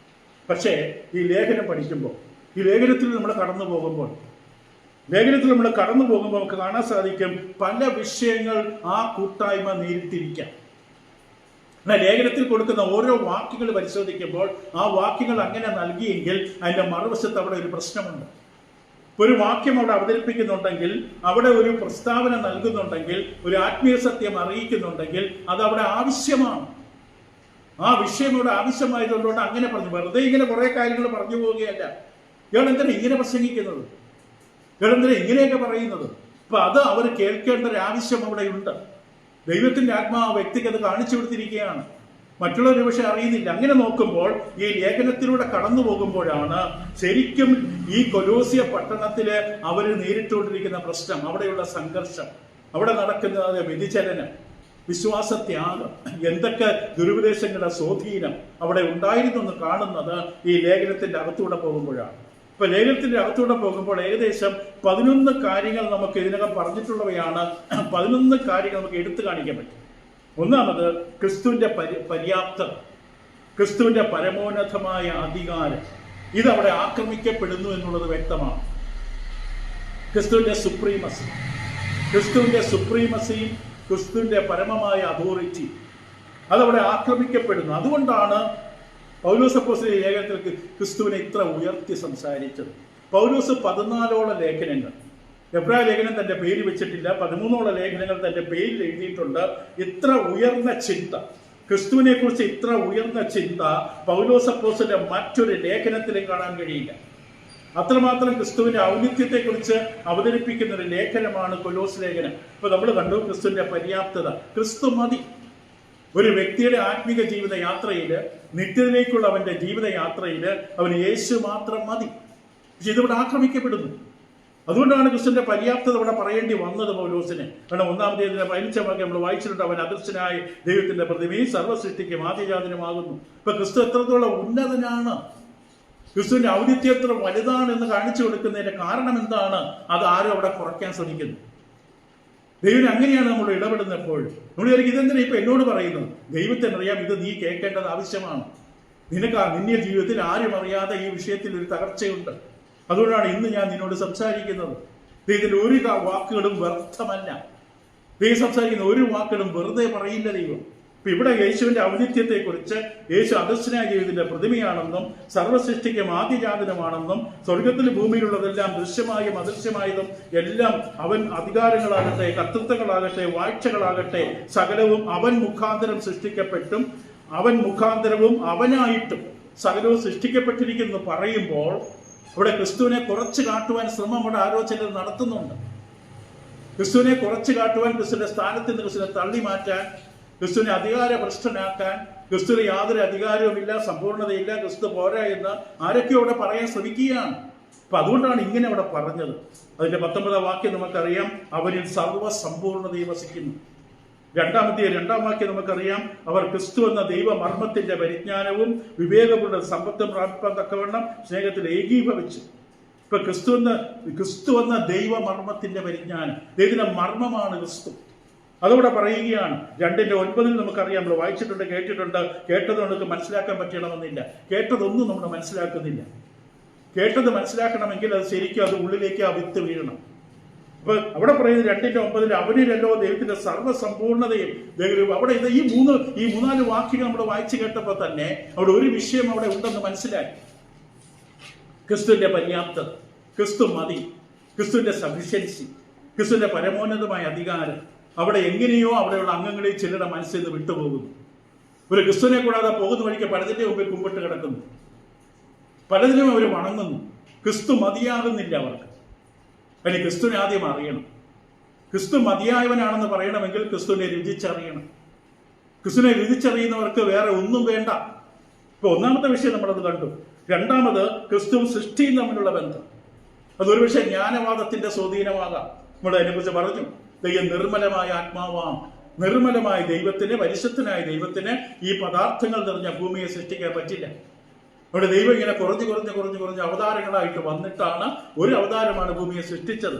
പക്ഷേ ഈ ലേഖനം പഠിക്കുമ്പോൾ, ഈ ലേഖനത്തിൽ നമ്മൾ കടന്നു പോകുമ്പോൾ നമുക്ക് കാണാൻ സാധിക്കും പല വിഷയങ്ങൾ ആ കൂട്ടായ്മ നേരിട്ടിരിക്കാം. എന്നാൽ ലേഖനത്തിൽ കൊടുക്കുന്ന ഓരോ വാക്യങ്ങൾ പരിശോധിക്കുമ്പോൾ ആ വാക്യങ്ങൾ അങ്ങനെ നൽകിയെങ്കിൽ അതിന്റെ മറുവശത്ത് അവിടെ ഒരു പ്രശ്നമുണ്ട്. ഒരു വാക്യം അവിടെ അവതരിപ്പിക്കുന്നുണ്ടെങ്കിൽ, അവിടെ ഒരു പ്രസ്താവന നൽകുന്നുണ്ടെങ്കിൽ, ഒരു ആത്മീയ സത്യം അറിയിക്കുന്നുണ്ടെങ്കിൽ അത് അവിടെ ആവശ്യമാണ്. ആ വിഷയം ഇവിടെ ആവശ്യമായതുകൊണ്ടാണ് അങ്ങനെ പറഞ്ഞു. വെറുതെ ഇങ്ങനെ കുറെ കാര്യങ്ങൾ പറഞ്ഞു പോവുകയല്ല. ഇയാൾ എന്തിനാ ഇങ്ങനെ പ്രസംഗിക്കുന്നത്, ഇയാളെന്തിനാ ഇങ്ങനെയൊക്കെ പറയുന്നത്? അപ്പൊ അത് അവർ കേൾക്കേണ്ട ഒരു ആവശ്യം അവിടെ ഉണ്ട്. ദൈവത്തിന്റെ ആത്മാവ് വ്യക്തിക്ക് അത് കാണിച്ചു കൊടുത്തിരിക്കുകയാണ്, മറ്റുള്ളവർ പക്ഷെ അറിയുന്നില്ല. അങ്ങനെ നോക്കുമ്പോൾ ഈ ലേഖനത്തിലൂടെ കടന്നു പോകുമ്പോഴാണ് ശരിക്കും ഈ കൊലോസ്യ പട്ടണത്തില് അവർ നേരിട്ടുകൊണ്ടിരിക്കുന്ന പ്രശ്നം, അവിടെയുള്ള സംഘർഷം, അവിടെ നടക്കുന്ന വ്യതിചലനം, വിശ്വാസത്യാഗം, എന്തൊക്കെ ദുരുപദേശങ്ങളുടെ സ്വാധീനം അവിടെ ഉണ്ടായിരുന്നു എന്ന് കാണുന്നത് ഈ ലേഖനത്തിന്റെ അകത്തൂടെ പോകുമ്പോഴാണ്. ഇപ്പൊ ലേഖനത്തിന്റെ അകത്തൂടെ പോകുമ്പോൾ ഏകദേശം 11 കാര്യങ്ങൾ നമുക്ക് ഇതിനകം പറഞ്ഞിട്ടുള്ളവയാണ്. 11 കാര്യങ്ങൾ നമുക്ക് എടുത്തു കാണിക്കാൻ പറ്റും. ഒന്നാമത് ക്രിസ്തുവിന്റെ പര്യാപ്തത, ക്രിസ്തുവിന്റെ പരമോന്നതമായ അധികാരം, ഇതവിടെ ആക്രമിക്കപ്പെടുന്നു എന്നുള്ളത് വ്യക്തമാണ്. ക്രിസ്തുവിന്റെ സുപ്രീമസിയും ക്രിസ്തുവിന്റെ പരമമായ അതോറിറ്റി അതവിടെ ആക്രമിക്കപ്പെടുന്നു. അതുകൊണ്ടാണ് പൗലോസ് അപ്പോസ്തലൻ ലേഖനത്തിൽ ക്രിസ്തുവിനെ ഇത്ര ഉയർത്തി സംസാരിച്ചത്. പൗലോസ് 14ഓളം ലേഖനങ്ങൾ എബ്രായ ലേഖനം തന്റെ പേര് വെച്ചിട്ടില്ല, 13 ലേഖനങ്ങൾ തന്റെ പേരിൽ എഴുതിയിട്ടുണ്ട്. ഇത്ര ഉയർന്ന ചിന്ത, ക്രിസ്തുവിനെ കുറിച്ച് ഇത്ര ഉയർന്ന ചിന്ത പൗലോസ് അപ്പോസ്തലന്റെ മറ്റൊരു ലേഖനത്തിലും കാണാൻ കഴിയില്ല. അത്രമാത്രം ക്രിസ്തുവിന്റെ ഔന്നിത്യത്തെക്കുറിച്ച് അവതരിപ്പിക്കുന്ന ഒരു ലേഖനമാണ് കൊലോസ് ലേഖനം. ഇപ്പൊ നമ്മൾ കണ്ടു ക്രിസ്തുവിന്റെ പര്യാപ്തത, ക്രിസ്തു മതി. ഒരു വ്യക്തിയുടെ ആത്മീക ജീവിത യാത്രയിൽ, നിത്യതയിലേക്കുള്ള അവന്റെ ജീവിത യാത്രയിൽ അവന് യേശു മാത്രം മതി. പക്ഷെ ഇതിവിടെ ആക്രമിക്കപ്പെടുന്നു. അതുകൊണ്ടാണ് ക്രിസ്തുവിന്റെ പര്യാപ്തത ഇവിടെ പറയേണ്ടി വന്നത് പൗലോസിന്. കാരണം 1-ാം 15 വാക്യം നമ്മൾ വായിച്ചിട്ടുണ്ട്, അവൻ അദൃശ്യനായ ദൈവത്തിന്റെ പ്രതിമയും സർവ്വസൃഷ്ടിക്കും ആദ്യജാതനുമാകുന്നു. ഇപ്പൊ ക്രിസ്തു എത്രത്തോളം ഉന്നതനാണ്, ക്രിസ്തുവിന്റെ ഔന്നിത്യം എത്ര വലുതാണ് എന്ന് കാണിച്ചു കൊടുക്കുന്നതിന്റെ കാരണം എന്താണ്? അത് ആരും അവിടെ കുറയ്ക്കാൻ ശ്രമിക്കുന്നു. ദൈവം അങ്ങനെയാണ് നമ്മൾ ഇടപെടുന്നപ്പോൾ. നമ്മൾ വിചാരിക്കും ഇതെന്തിനാ ഇപ്പൊ എന്നോട് പറയുന്നു? ദൈവത്തിനറിയാം ഇത് നീ കേൾക്കേണ്ടത് ആവശ്യമാണ്. നിന്റെ ജീവിതത്തിൽ ആരും അറിയാതെ ഈ വിഷയത്തിൽ ഒരു തകർച്ചയുണ്ട്. അതുകൊണ്ടാണ് ഇന്ന് ഞാൻ നിന്നോട് സംസാരിക്കുന്നത്. ദൈവത്തിന്റെ ഒരു വാക്കുകളും വ്യർത്ഥമല്ല. ദൈവം സംസാരിക്കുന്ന ഒരു വാക്കുകളും വെറുതെ പറയില്ല ദൈവം. ഇപ്പൊ ഇവിടെ യേശുവിന്റെ ഔന്നിത്യത്തെക്കുറിച്ച്, യേശു അദൃശ്യനായ ദൈവത്തിന്റെ പ്രതിമയാണെന്നും സർവ്വസൃഷ്ടിക്കും ആദ്യജാതനുമാണെന്നും സ്വർഗത്തിലും ഭൂമിയിലുള്ളതെല്ലാം ദൃശ്യമായും അദൃശ്യമായതും എല്ലാം അവൻ അധികാരങ്ങളാകട്ടെ, കർത്തൃത്വങ്ങളാകട്ടെ, വാഴ്ചകളാകട്ടെ സകലവും അവൻ മുഖാന്തരം സൃഷ്ടിക്കപ്പെട്ടും അവൻ മുഖാന്തരവും അവനായിട്ടും സകലവും സൃഷ്ടിക്കപ്പെട്ടിരിക്കുന്നു പറയുമ്പോൾ അവിടെ ക്രിസ്തുവിനെ കുറച്ച് കാട്ടുവാൻ ശ്രമം അവിടെ ആരോ ചിലർ നടത്തുന്നുണ്ട്. ക്രിസ്തുവിനെ കുറച്ച് കാട്ടുവാൻ, ക്രിസ്തുവിന്റെ സ്ഥാനത്ത് നിന്ന് ക്രിസ്തുവിനെ തള്ളി മാറ്റാൻ, ക്രിസ്തുവിനെ അധികാരഭ്രഷ്ടനാക്കാൻ, ക്രിസ്തുവിന് യാതൊരു അധികാരവുമില്ല, സമ്പൂർണ്ണതയില്ല, ക്രിസ്തു പോരാ എന്ന് ആരൊക്കെ അവിടെ പറയാൻ ശ്രമിക്കുകയാണ്. അപ്പൊ അതുകൊണ്ടാണ് ഇങ്ങനെ അവിടെ പറഞ്ഞത്. അതിന്റെ 19-ാം വാക്യം നമുക്കറിയാം, അവനിൽ സർവ്വസമ്പൂർണ്ണതയും വസിക്കുന്നു. 2-ാം വാക്യം നമുക്കറിയാം, അവർ ക്രിസ്തു എന്ന ദൈവമർമ്മത്തിന്റെ പരിജ്ഞാനവും വിവേകമുള്ള സമ്പത്തും പ്രാപിപ്പാൻ തക്കവണ്ണം സ്നേഹത്തിൽ ഏകീഭവിച്ചു. ഇപ്പൊ ക്രിസ്തു എന്ന ദൈവമർമ്മത്തിന്റെ പരിജ്ഞാനം, ദൈവത്തിന്റെ മർമ്മമാണ് ക്രിസ്തു. അതവിടെ പറയുകയാണ്. 2:9 നമുക്കറിയാം, നമ്മൾ വായിച്ചിട്ടുണ്ട്, കേട്ടിട്ടുണ്ട്. കേട്ടത് നമുക്ക് മനസ്സിലാക്കാൻ പറ്റണമെന്നില്ല. കേട്ടതൊന്നും നമ്മൾ മനസ്സിലാക്കുന്നില്ല. കേട്ടത് മനസ്സിലാക്കണമെങ്കിൽ അത് ശരിക്കും അത് ഉള്ളിലേക്ക് ആ വിത്ത് വീഴണം. അപ്പൊ അവിടെ പറയുന്നത് 2:9 അവനിലല്ലോ ദൈവത്തിന്റെ സർവ്വസമ്പൂർണ്ണതയും. അവിടെ ഈ 3-4 വാക്യങ്ങൾ നമ്മൾ വായിച്ചു കേട്ടപ്പോൾ തന്നെ അവിടെ ഒരു വിഷയം അവിടെ ഉണ്ടെന്ന് മനസ്സിലാക്കി. ക്രിസ്തുവിന്റെ പര്യാപ്തത, ക്രിസ്തു മതി, ക്രിസ്തുവിന്റെ സഫിഷ്യൻസി, ക്രിസ്തുവിന്റെ പരമോന്നതമായ അധികാരം അവിടെ എങ്ങനെയോ അവിടെയുള്ള അംഗങ്ങളിൽ ചിലരുടെ മനസ്സിൽ നിന്ന് വിട്ടുപോകുന്നു. ഒരു ക്രിസ്തുവിനെ കൂടാതെ പോകുന്ന വഴിക്ക് പലതിന്റെ മുമ്പിൽ കുമ്പിട്ട് കിടക്കുന്നു, പലതിനും അവർ വണങ്ങുന്നു. ക്രിസ്തു മതിയാകുന്നില്ല അവർക്ക്. അതിന് ക്രിസ്തുവിനെ ആദ്യം അറിയണം. ക്രിസ്തു മതിയായവനാണെന്ന് പറയണമെങ്കിൽ ക്രിസ്തുവിനെ രുചിച്ചറിയണം. ക്രിസ്തുവിനെ രുചിച്ചറിയുന്നവർക്ക് വേറെ ഒന്നും വേണ്ട. ഇപ്പൊ 1-ാമത്തെ വിഷയം നമ്മളത് കണ്ടു. 2-ാമത് ക്രിസ്തുവും സൃഷ്ടിയും തമ്മിലുള്ള ബന്ധം. അതൊരു പക്ഷേ ജ്ഞാനവാദത്തിന്റെ സ്വാധീനമാകാം. നമ്മൾ അതിനെക്കുറിച്ച് പറഞ്ഞു. ദൈവം നിർമ്മലമായ ആത്മാവാം. നിർമ്മലമായ ദൈവത്തിന്, പരിശുദ്ധനായ ദൈവത്തിന് ഈ പദാർത്ഥങ്ങൾ നിറഞ്ഞ ഭൂമിയെ സൃഷ്ടിക്കാൻ പറ്റില്ല. അവിടെ ദൈവം ഇങ്ങനെ കുറഞ്ഞ് അവതാരങ്ങളായിട്ട് വന്നിട്ടാണ്, ഒരു അവതാരമാണ് ഭൂമിയെ സൃഷ്ടിച്ചത്.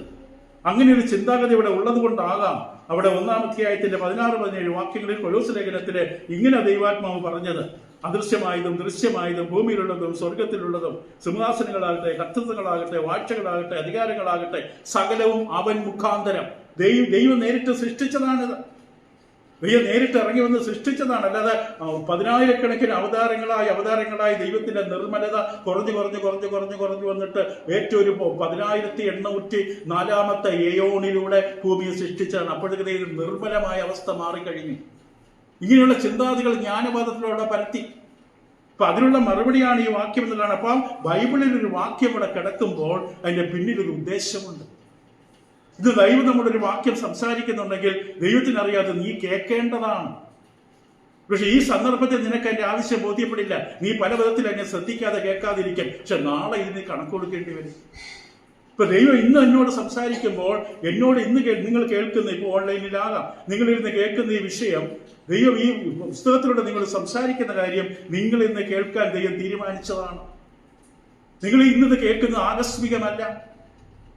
അങ്ങനെ ഒരു ചിന്താഗതി ഇവിടെ ഉള്ളത് കൊണ്ടാകാം അവിടെ 1-ാം അധ്യായത്തിന്റെ 16-17 വാക്യങ്ങളിൽ കൊലോസ് ലേഖനത്തില് ഇങ്ങനെ ദൈവാത്മാവ് പറഞ്ഞത്, അദൃശ്യമായതും ദൃശ്യമായതും ഭൂമിയിലുള്ളതും സ്വർഗത്തിലുള്ളതും സിംഹാസനങ്ങളാകട്ടെ, കർത്തൃത്വങ്ങളാകട്ടെ, വാഴ്ചകളാകട്ടെ, അധികാരങ്ങളാകട്ടെ സകലവും അവൻ മുഖാന്തരം. ദൈവം നേരിട്ട് സൃഷ്ടിച്ചതാണിത്. ദൈവം നേരിട്ട് ഇറങ്ങി വന്ന് സൃഷ്ടിച്ചതാണ്. അല്ലാതെ 10,000-കണക്കിന് അവതാരങ്ങളായി ദൈവത്തിന്റെ നിർമ്മലത കുറഞ്ഞു വന്നിട്ട് ഏറ്റവും ഒരു 10,804-ാമത്തെ ഏയോണിലൂടെ ഭൂമിയെ സൃഷ്ടിച്ചതാണ്. അപ്പോഴേക്ക് ദൈവം നിർമ്മലമായ അവസ്ഥ മാറിക്കഴിഞ്ഞു. ഇങ്ങനെയുള്ള ചിന്താഗതികൾ ജ്ഞാനവാദത്തിലൂടെ പരത്തി. അപ്പൊ അതിനുള്ള മറുപടിയാണ് ഈ വാക്യം എന്നുള്ളതാണ്. അപ്പം ബൈബിളിൽ ഒരു വാക്യം ഇവിടെ കിടക്കുമ്പോൾ അതിന്റെ പിന്നിലൊരു ഉദ്ദേശമുണ്ട്. ഇത് ദൈവം നമ്മളൊരു വാക്യം സംസാരിക്കുന്നുണ്ടെങ്കിൽ ദൈവത്തിനറിയാതെ നീ കേൾക്കേണ്ടതാണ്. പക്ഷെ ഈ സന്ദർഭത്തിൽ നിനക്ക് അതിന്റെ ആവശ്യം ബോധ്യപ്പെടില്ല. നീ പല വിധത്തിൽ അതിനെ ശ്രദ്ധിക്കാതെ കേൾക്കാതിരിക്കും. പക്ഷെ നാളെ ഇതിന് കണക്ക് കൊടുക്കേണ്ടി വരും. ഇപ്പൊ ദൈവം ഇന്ന് എന്നോട് സംസാരിക്കുമ്പോൾ, എന്നോട് ഇന്ന് നിങ്ങൾ കേൾക്കുന്ന, ഇപ്പൊ ഓൺലൈനിലാകാം നിങ്ങളിരുന്ന് കേൾക്കുന്ന ഈ വിഷയം, ദൈവം ഈ പുസ്തകത്തിലൂടെ നിങ്ങൾ സംസാരിക്കുന്ന കാര്യം നിങ്ങൾ ഇന്ന് കേൾക്കാൻ ദൈവം തീരുമാനിച്ചതാണ്. നിങ്ങൾ ഇന്നത് കേൾക്കുന്നത് ആകസ്മികമല്ല.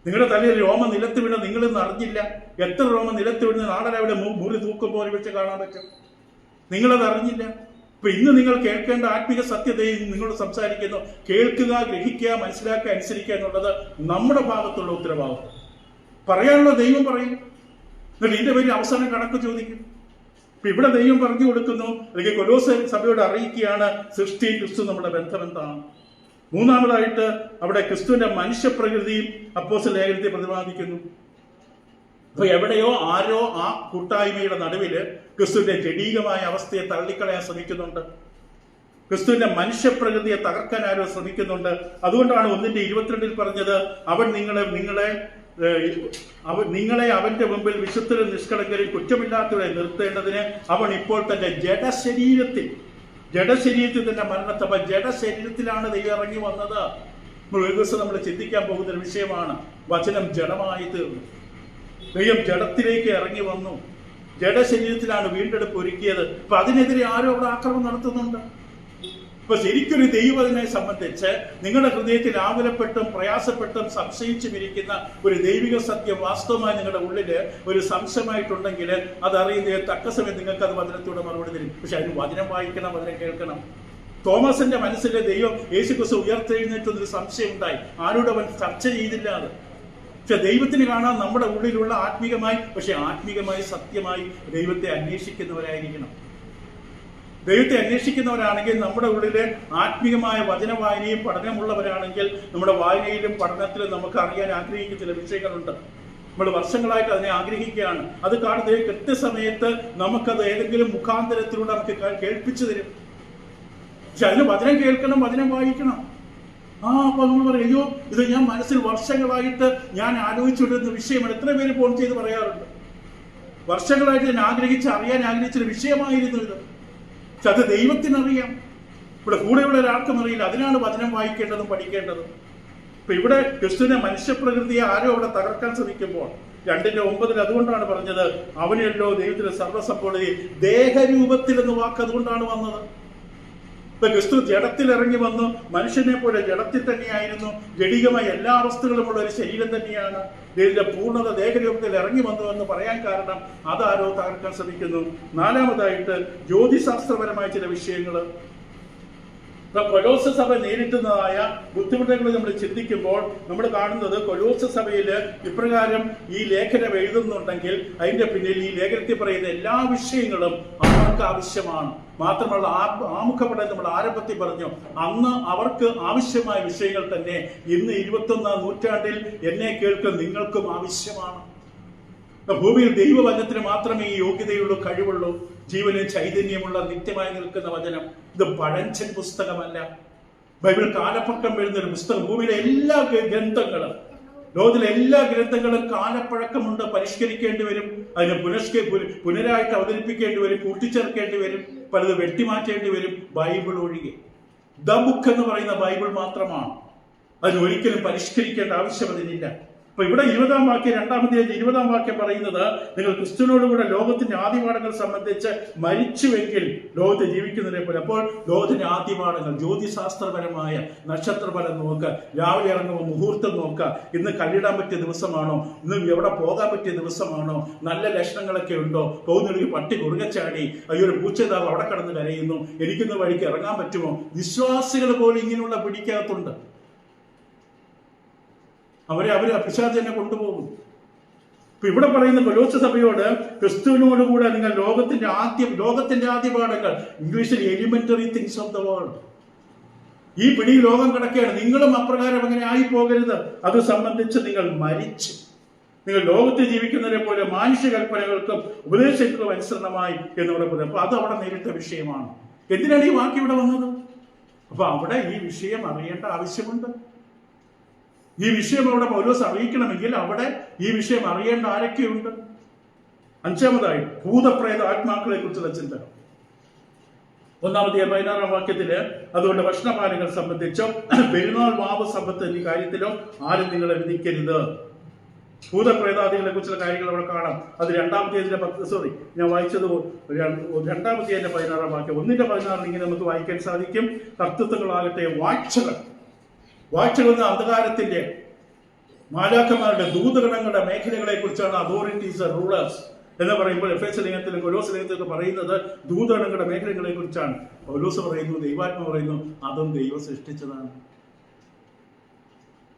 നിങ്ങളുടെ തലയിൽ രോമം നിലത്ത് വീണ നിങ്ങളിന്ന് അറിഞ്ഞില്ല. എത്ര രോമം നിലത്ത് വീണ് നാളെ രാവിലെ മുറി തൂക്കുമ്പോൾ വെച്ച് കാണാൻ പറ്റും. നിങ്ങളത് അറിഞ്ഞില്ല. ഇപ്പൊ ഇന്ന് നിങ്ങൾ കേൾക്കേണ്ട ആത്മീക സത്യതയിൽ നിങ്ങളോട് സംസാരിക്കുന്നു. കേൾക്കുക, ഗ്രഹിക്കുക, മനസ്സിലാക്കുക, അനുസരിക്കുക എന്നുള്ളത് നമ്മുടെ ഭാഗത്തുള്ള ഉത്തരവാദിത്വം. പറയാനുള്ള ദൈവം പറയും. എന്നിട്ട് ഇതിന്റെ പേരിൽ അവസാനം കണക്ക് ചോദിക്കും. ഇപ്പൊ ഇവിടെ ദൈവം പറഞ്ഞു കൊടുക്കുന്നു, അല്ലെങ്കിൽ കൊലോസ്യ സഭയോട് അറിയിക്കുകയാണ് സൃഷ്ടിയും ക്രിസ്തു നമ്മുടെ ബന്ധം എന്താണ്. 3-ാമതായിട്ട് അവിടെ ക്രിസ്തുവിന്റെ മനുഷ്യപ്രകൃതിയും അപ്പോസ്തല ലേഖനത്തെ പ്രതിപാദിക്കുന്നു. അപ്പൊ എവിടെയോ ആരോ ആ കൂട്ടായ്മയുടെ നടുവിൽ ക്രിസ്തുവിന്റെ ജഡീകമായ അവസ്ഥയെ തള്ളിക്കളയാൻ ശ്രമിക്കുന്നുണ്ട്. ക്രിസ്തുവിന്റെ മനുഷ്യപ്രകൃതിയെ തകർക്കാൻ ആരോ ശ്രമിക്കുന്നുണ്ട്. അതുകൊണ്ടാണ് 1:22 പറഞ്ഞത്, അവൻ നിങ്ങളെ അവന്റെ മുമ്പിൽ വിശുദ്ധരും നിഷ്കളങ്കരും കുറ്റമില്ലാത്തവരെ നിർത്തേണ്ടതിന് അവൻ ഇപ്പോൾ തന്റെ ജഡശരീരത്തിൽ തന്നെ മരണത്തെ, അപ്പൊ ജഡശരീരത്തിലാണ് ദൈവം ഇറങ്ങി വന്നത്. ഒരു ദിവസം നമ്മൾ ചിന്തിക്കാൻ പോകുന്ന ഒരു വിഷയമാണ്. വചനം ജഡമായി തീർന്നു. ദൈവം ജഡത്തിലേക്ക് ഇറങ്ങി വന്നു. ജഡശരീരത്തിലാണ് വീണ്ടെടുപ്പ് ഒരുക്കിയത്. അപ്പൊ അതിനെതിരെ ആരോ അവിടെ ആക്രമണം നടത്തുന്നുണ്ട്. ഇപ്പൊ ശരിക്കൊരു ദൈവത്തിനെ സംബന്ധിച്ച് നിങ്ങളുടെ ഹൃദയത്തിൽ ആകുലപ്പെട്ടും പ്രയാസപ്പെട്ടും സംശയിച്ചുമിരിക്കുന്ന ഒരു ദൈവിക സത്യം വാസ്തവമായി നിങ്ങളുടെ ഉള്ളില് ഒരു സംശയമായിട്ടുണ്ടെങ്കിൽ അതറിയുന്ന തക്ക സമയം നിങ്ങൾക്ക് അത് വചനത്തോടെ മറുപടി തരും. പക്ഷെ അതിന് വചനം വായിക്കണം, വചനം കേൾക്കണം. തോമസിന്റെ മനസ്സിലെ ദൈവം യേശുക്രിസ്തു ഉയർത്തെഴുന്നേറ്റൊരു സംശയം ഉണ്ടായി. ആരോട് അവൻ ചർച്ച ചെയ്തില്ല അത്. പക്ഷെ ദൈവത്തിന് കാണാൻ നമ്മുടെ ഉള്ളിലുള്ള ആത്മീകമായി സത്യമായി ദൈവത്തെ അന്വേഷിക്കുന്നവരായിരിക്കണം. ദൈവത്തെ അന്വേഷിക്കുന്നവരാണെങ്കിൽ നമ്മുടെ ഉള്ളിലെ ആത്മീകമായ വചനവായനയും പഠനമുള്ളവരാണെങ്കിൽ നമ്മുടെ വായനയിലും പഠനത്തിലും നമുക്ക് അറിയാൻ ആഗ്രഹിക്കുന്ന ചില വിഷയങ്ങളുണ്ട്. നമ്മൾ വർഷങ്ങളായിട്ട് അതിനെ ആഗ്രഹിക്കുകയാണ്. അത് കാണുന്നത് കൃത്യസമയത്ത് നമുക്കത് ഏതെങ്കിലും മുഖാന്തരത്തിലൂടെ നമുക്ക് കേൾപ്പിച്ചു തരും. പക്ഷെ അതിന് വചനം കേൾക്കണം, വചനം വായിക്കണം. അപ്പൊ നമ്മൾ പറയും, അയ്യോ ഇത് ഞാൻ മനസ്സിൽ വർഷങ്ങളായിട്ട് ഞാൻ ആലോചിച്ചുകൊണ്ടിരുന്ന വിഷയമാണ്. എത്ര പേര് ഫോൺ ചെയ്ത് പറയാറുണ്ട്, വർഷങ്ങളായിട്ട് ഞാൻ അറിയാൻ ആഗ്രഹിച്ചൊരു വിഷയമായിരുന്നു ഇത്. പക്ഷെ അത് ദൈവത്തിനറിയാം, ഇവിടെ കൂടെയുള്ള ഒരാൾക്കും അറിയില്ല. അതിനാണ് വചനം വായിക്കേണ്ടതും പഠിക്കേണ്ടതും. ഇപ്പൊ ഇവിടെ ക്രിസ്തുവിന്റെ മനുഷ്യപ്രകൃതിയെ ആരോ അവിടെ തകർക്കാൻ ശ്രമിക്കുമ്പോൾ 2:9 അതുകൊണ്ടാണ് പറഞ്ഞത്, അവനെയല്ലോ ദൈവത്തിന്റെ സർവ്വസമ്പൂർണ്ണതയെ ദേഹരൂപത്തിൽ എന്ന വാക്ക് അതുകൊണ്ടാണ് വന്നത്. ഇപ്പൊ ക്രിസ്തു ജഡത്തിൽ ഇറങ്ങി വന്നു, മനുഷ്യനെ പോലെ ജഡത്തിൽ തന്നെയായിരുന്നു. ജഡികമായ എല്ലാ അവസ്ഥകളുമുള്ള ഒരു ശരീരം തന്നെയാണ്. ദൈവത്തിന്റെ പൂർണ്ണത ദേഹരൂപത്തിൽ ഇറങ്ങി വന്നു എന്ന് പറയാൻ കാരണം അതാരോ തകർക്കാൻ ശ്രമിക്കുന്നു. 4-മതായിട്ട് ജ്യോതിശാസ്ത്രപരമായ ചില വിഷയങ്ങൾ. കൊലോസ സഭ നേരിട്ടുന്നതായ ബുദ്ധിമുട്ടുകൾ നമ്മൾ ചിന്തിക്കുമ്പോൾ നമ്മൾ കാണുന്നത്, കൊലോസ സഭയിൽ ഇപ്രകാരം ഈ ലേഖനം എഴുതുന്നുണ്ടെങ്കിൽ അതിന്റെ പിന്നിൽ ഈ ലേഖനത്തിൽ പറയുന്ന എല്ലാ വിഷയങ്ങളും അവർക്ക് ആവശ്യമാണ്. മാത്രമല്ല ആമുഖപ്പെടാൻ നമ്മൾ ആരംഭത്തിൽ പറഞ്ഞു, അന്ന് അവർക്ക് ആവശ്യമായ വിഷയങ്ങൾ തന്നെ ഇന്ന് 21-ാം നൂറ്റാണ്ടിൽ എന്നെ കേൾക്കുന്ന നിങ്ങൾക്കും ആവശ്യമാണ്. ഭൂമിയിൽ ദൈവവചനത്തിന് മാത്രമേ ഈ യോഗ്യതയുള്ളൂ, കഴിവുള്ളൂ. ജീവനും ചൈതന്യമുള്ള നിത്യമായി നിൽക്കുന്ന വചനം. ഇത് പഴഞ്ചൻ പുസ്തകമല്ല. ബൈബിൾ കാലപ്പക്കം വരുന്ന ഒരു പുസ്തകം. ഭൂമിയിലെ എല്ലാ ഗ്രന്ഥങ്ങളും, ലോകത്തിലെ എല്ലാ ഗ്രന്ഥങ്ങളും കാലപ്പഴക്കമുണ്ട്. പരിഷ്കരിക്കേണ്ടി വരും, അതിനെ പുനരായിട്ട് അവതരിപ്പിക്കേണ്ടി വരും, കൂട്ടിച്ചേർക്കേണ്ടി വരും, പലത് വെട്ടിമാറ്റേണ്ടി വരും. ബൈബിൾ ഒഴികെ ദ ബുക്ക് എന്ന് പറയുന്ന ബൈബിൾ മാത്രമാണ്. അതിനൊരിക്കലും പരിഷ്കരിക്കേണ്ട ആവശ്യം അതിനില്ല. അപ്പൊ ഇവിടെ 20-ാം വാക്യം, 2-ാം വാക്യം പറയുന്നത്, നിങ്ങൾ ക്രിസ്തുവിനോടുകൂടെ ലോകത്തിന്റെ ആദിപാഠങ്ങൾ സംബന്ധിച്ച് മരിച്ചുവെങ്കിൽ ലോകത്ത് ജീവിക്കുന്നതിനെ പോലെ. അപ്പോൾ ലോകത്തിന്റെ ആദിപാഠങ്ങൾ ജ്യോതിശാസ്ത്രപരമായ നക്ഷത്രഫലം നോക്കുക, രാവിലെ ഇറങ്ങുമ്പോൾ മുഹൂർത്തം നോക്കുക, ഇന്ന് കല്ലിടാൻ പറ്റിയ ദിവസമാണോ, ഇന്ന് എവിടെ പോകാൻ പറ്റിയ ദിവസമാണോ, നല്ല ലക്ഷണങ്ങളൊക്കെ ഉണ്ടോ, പോകുന്നൊരു പട്ടി കുറുകച്ചാടി, അയ്യോ ഒരു പൂച്ചതാവ് അവിടെ കടന്ന് കരയുന്നു, എനിക്കിന്ന് വഴിക്ക് ഇറങ്ങാൻ പറ്റുമോ. വിശ്വാസികൾ പോലും ഇങ്ങനെയുള്ള പിടിക്കകത്തുണ്ട്. അവരെ പിശാച് തന്നെ കൊണ്ടുപോകും. ഇപ്പൊ ഇവിടെ പറയുന്ന കൊലോസ്യ സഭയോട്, ക്രിസ്തുവിനോടുകൂടെ നിങ്ങൾ ലോകത്തിന്റെ ആദ്യപാഠങ്ങൾ, ഇംഗ്ലീഷിൽ elementary things of the world, ഈ പിടി ലോകം കിടക്കുകയാണ്, നിങ്ങളും അപ്രകാരം അങ്ങനെ ആയി പോകരുത്. അത് സംബന്ധിച്ച് നിങ്ങൾ മരിച്ചു, നിങ്ങൾ ലോകത്ത് ജീവിക്കുന്നവരെ പോലെ മാനുഷ്യ കൽപ്പനകൾക്കും ഉപദേശങ്ങൾക്കും അനുസരണമായി എന്നിവിടെ പറയുന്നത്. അപ്പൊ അത് അവിടെ നേരിട്ട വിഷയമാണ്. എന്തിനാണ് ഈ വാക്യം ഇവിടെ വന്നത്? അപ്പൊ അവിടെ ഈ വിഷയം അറിയേണ്ട ആവശ്യമുണ്ട്. ഈ വിഷയം അവിടെ പൗലോസ് അറിയിക്കണമെങ്കിൽ അവിടെ ഈ വിഷയം അറിയേണ്ട ആരൊക്കെയുണ്ട്? 5-മതായി ഭൂതപ്രേത ആത്മാക്കളെ കുറിച്ചുള്ള ചിന്തകൾ. 1-ാം വാക്യത്തില്, അതുകൊണ്ട് ഭക്ഷണപാനങ്ങൾ സംബന്ധിച്ചോ പെരുന്നാൾ വാവ് സമ്പത്ത് എന്നീ കാര്യത്തിലോ ആരും നിങ്ങളെ വിധിക്കരുത്. ഭൂതപ്രേതാദികളെ കുറിച്ചുള്ള കാര്യങ്ങൾ അവിടെ കാണാം. അത് 2-ാമത്തെ ഞാൻ വായിച്ചത് 2-ാമത്തെ 16-ാം വാക്യം. 1-ന്റെ ഇങ്ങനെ നമുക്ക് വായിക്കാൻ സാധിക്കും. കർത്തൃത്വങ്ങളാകട്ടെ വാഴ്ചകൾ എന്ന അന്ധകാരത്തിന്റെ മാലാഖമാരുടെ ദൂതഗണങ്ങളുടെ മേഖലകളെ കുറിച്ചാണ്. അതോറിറ്റീസ്, റൂളേഴ്സ് എന്ന് പറയുമ്പോൾ എഫേസ്യ ലേഖനത്തിലും കൊലോസ്യ ലേഖനത്തിലൊക്കെ പറയുന്നത് ദൂതഗണങ്ങളുടെ മേഖലകളെ കുറിച്ചാണ്. പൗലോസ് പറയുന്നു, ദൈവാത്മ പറയുന്നു, അതും ദൈവം സൃഷ്ടിച്ചതാണ്.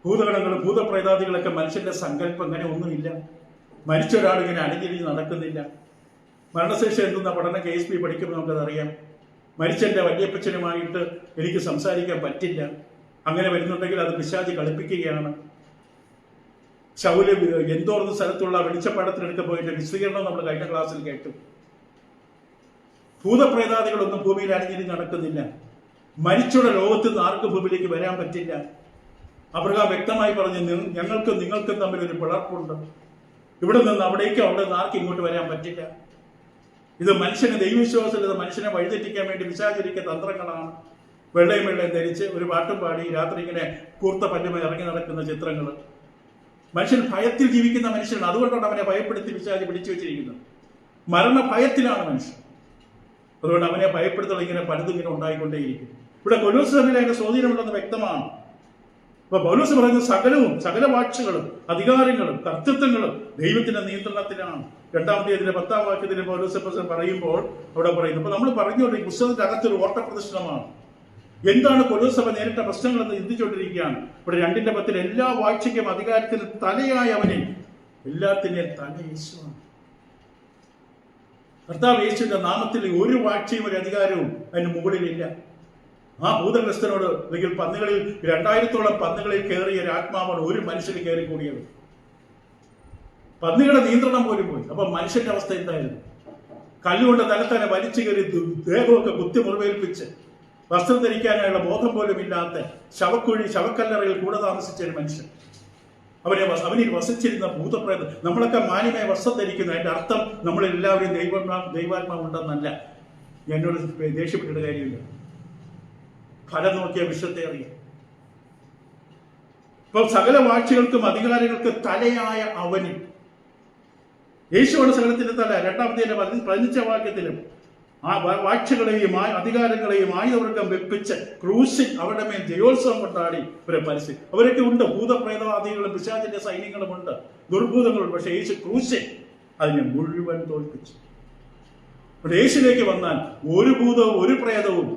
ഭൂതഗണങ്ങളും ഭൂതപ്രേതാദികളൊക്കെ മനുഷ്യന്റെ സങ്കല്പം, അങ്ങനെ ഒന്നുമില്ല. മരിച്ച ഒരാൾ ഇങ്ങനെ അണിഞ്ഞിരിഞ്ഞ് നടക്കുന്നില്ല. മരണശേഷം എന്തെന്ന പഠനം KSP പഠിക്കുമ്പോൾ നമുക്കതറിയാം. മരിച്ചെന്റെ വല്യപ്പച്ചനുമായിട്ട് എനിക്ക് സംസാരിക്കാൻ പറ്റില്ല. അങ്ങനെ വരുന്നുണ്ടെങ്കിൽ അത് പിശാച് കളിപ്പിക്കുകയാണ്. ശൗല് എന്തോർന്ന സ്ഥലത്തുള്ള വെളിച്ചപ്പാടത്തിനടുക്ക പോയിട്ട് വിശദീകരണം നമ്മൾ കഴിഞ്ഞ ക്ലാസ്സിൽ കേട്ടു. ഭൂതപ്രേതാദികളൊന്നും ഭൂമിയിൽ അണിഞ്ഞിരിഞ്ഞ് നടക്കുന്നില്ല. മരിച്ചുള്ള ലോകത്ത് നിന്ന് ആർക്കും ഭൂമിയിലേക്ക് വരാൻ പറ്റില്ല. അബ്രഹാം വ്യക്തമായി പറഞ്ഞു, ഞങ്ങൾക്കും നിങ്ങൾക്കും തമ്മിൽ ഒരു പിളർപ്പുണ്ട്. ഇവിടെ നിന്ന് അവിടേക്കും അവിടെ നിന്ന് ആർക്കും ഇങ്ങോട്ട് വരാൻ പറ്റില്ല. ഇത് മനുഷ്യനെ ദൈവവിശ്വാസത്തിൽ മനുഷ്യനെ വഴിതെറ്റിക്കാൻ വേണ്ടി പിശാചിരിക്കുന്ന തന്ത്രങ്ങളാണ്. വെള്ളയും ധരിച്ച് ഒരു പാട്ടും പാടി രാത്രി ഇങ്ങനെ കൂർത്ത പല്ലുമായി ഇറങ്ങി നടക്കുന്ന ചിത്രങ്ങൾ. മനുഷ്യൻ ഭയത്തിൽ ജീവിക്കുന്ന മനുഷ്യനാണ്. അതുകൊണ്ടാണ് അവനെ ഭയപ്പെടുത്തി പിശാചി പിടിച്ചു വെച്ചിരിക്കുന്നത്. മരണ ഭയത്തിലാണ് മനുഷ്യൻ. അതുകൊണ്ട് അവനെ ഭയപ്പെടുത്തുള്ള ഇങ്ങനെ പലതും ഇങ്ങനെ ഉണ്ടായിക്കൊണ്ടേയിരിക്കും. ഇവിടെ കൊലോസ് സഭയിൽ അതിന്റെ സ്വാധീനമുണ്ടെന്ന് വ്യക്തമാണ്. അപ്പൊ പൗലോസ് പറയുന്ന സകല വാഴ്ചകളും അധികാരങ്ങളും കർത്തൃത്വങ്ങളും ദൈവത്തിന്റെ നിയന്ത്രണത്തിലാണ്. 2-ാം അധ്യായത്തിലെ 10-ാം വാക്യത്തിൽ പൗലോസ് പറയുമ്പോൾ അവിടെ പറയുന്നു. അപ്പൊ നമ്മൾ പറഞ്ഞുകൊണ്ട് ഈ പുസ്തകത്തിന്റെ അകത്തൊരു ഓട്ടപ്രദർശനമാണ്. എന്താണ് കൊലോസ് സഭ നേരിട്ട പ്രശ്നങ്ങളെന്ന് ചിന്തിച്ചുകൊണ്ടിരിക്കുകയാണ്. ഇവിടെ 2:10 എല്ലാ വാഴ്ചയ്ക്കും അധികാരത്തിനും തലയായ അവനെ, എല്ലാത്തിനെയും തല യേശുവാണ്. കർത്താവ് യേശുവിന്റെ നാമത്തിൽ ഒരു വാഴ്ചയും ഒരു അധികാരവും അതിന് മുകളിലില്ല. ആ ഭൂതഗ്രസ്തനോട് അല്ലെങ്കിൽ പന്നുകളിൽ 2000-ഓളം പന്നുകളിൽ കയറിയ ഒരു ആത്മാവാണ് ഒരു മനുഷ്യന് കയറി കൂടിയത്. പന്നികളുടെ നിയന്ത്രണം പോലും പോയി. അപ്പൊ മനുഷ്യന്റെ അവസ്ഥ എന്തായിരുന്നു? കല്ലുകൊണ്ട് തലത്തന്നെ വലിച്ചു കയറി ദേഹമൊക്കെ കുത്തി മുറിവേൽപ്പിച്ച് വസ്ത്രം ധരിക്കാനായുള്ള ബോധം പോലും ഇല്ലാത്ത ശവക്കല്ലറയിൽ കൂടെ താമസിച്ച ഒരു മനുഷ്യൻ. അവനിൽ വസിച്ചിരുന്ന ഭൂതപ്രേതം. നമ്മളൊക്കെ മാന്യമായ വസ്ത്രം ധരിക്കുന്നു. അതിന്റെ അർത്ഥം നമ്മളെല്ലാവരും ദൈവാത്മാവ് ഉണ്ടെന്നല്ല. എന്നോട് ദേഷ്യപ്പെട്ടിട്ട് കാര്യമില്ല. ഫലം നോക്കിയ വിഷത്തെ അറിയാം. ഇപ്പൊ സകല വാഴ്ചകൾക്കും അധികാരങ്ങൾക്ക് തലയായ അവന്, യേശുവാണ് സകലത്തിന്റെ തല. 2-ാം അധ്യായം 15-ാം വാക്യത്തിലും ആ വാഴ്ചകളെയും അധികാരങ്ങളെയും ആയുധവർഗം വെപ്പിച്ച് ക്രൂശിൽ അവരുടെ മേൽ ജയോത്സവം കൊണ്ടാടി ഒരു പരസ്യം. അവരൊക്കെ ഉണ്ട്. ഭൂതപ്രേതവാദികളും പിശാചിന്റെ സൈന്യങ്ങളും ഉണ്ട്, ദുർഭൂതങ്ങളുണ്ട്. പക്ഷെ യേശു ക്രൂശിൽ അതിനെ മുഴുവൻ തോൽപ്പിച്ചു. ഇവിടെ യേശുവിലേക്ക് വന്നാൽ ഒരു ഭൂതവും ഒരു പ്രേതവും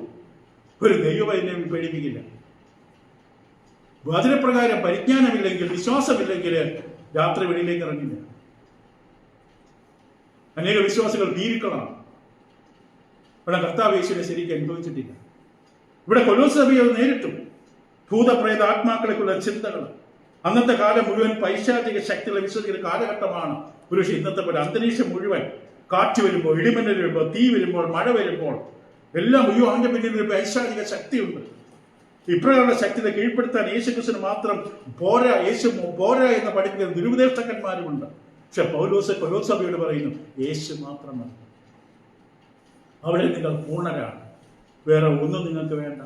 ഒരു ദൈവവൈദ്യം പേടിപ്പിക്കില്ല. വചനപ്രകാരം പരിജ്ഞാനമില്ലെങ്കിൽ, വിശ്വാസമില്ലെങ്കിൽ രാത്രി വെളിയിലേക്ക് ഇറങ്ങില്ല. അനേക വിശ്വാസികൾ ഭീരുക്കളാണ്. ഇവിടെ കർത്താവ് യേശുവിനെ ശരിക്കും അനുഭവിച്ചിട്ടില്ല. ഇവിടെ കൊലോസ് സഭയെ നേരിട്ടു. ഭൂതപ്രേത ആത്മാക്കളെക്കുള്ള ചിന്തകൾ. അന്നത്തെ കാലം മുഴുവൻ പൈശാചിക ശക്തികളെ വിശ്വസിക്കുന്ന കാലഘട്ടമാണ്. പുരുഷ ഇന്നത്തെ പോലെ അന്തരീക്ഷം മുഴുവൻ കാറ്റ് വരുമ്പോൾ, ഇടിമിന്നൽ വരുമ്പോൾ, തീ വരുമ്പോൾ, മഴ വരുമ്പോൾ എല്ലാം അവന്റെ പിന്നിൽ ഒരു പൈശാചിക ശക്തിയുണ്ട്. ഇപ്രകാരമുള്ള ശക്തിയെ കീഴ്പ്പെടുത്താൻ യേശുക്രിസ്തുവിന് മാത്രം പോരാ, യേശു പോരാ എന്ന് പഠിക്കുന്ന ദുരുപദേഷ്ടകന്മാരുമുണ്ട്. പക്ഷെ കൊലോസ് സഭയോട് പറയുന്നു, യേശു മാത്രമാണ്. അവിടെ നിങ്ങൾ പൂർണ്ണരാണ്, വേറെ ഒന്നും നിങ്ങൾക്ക് വേണ്ട.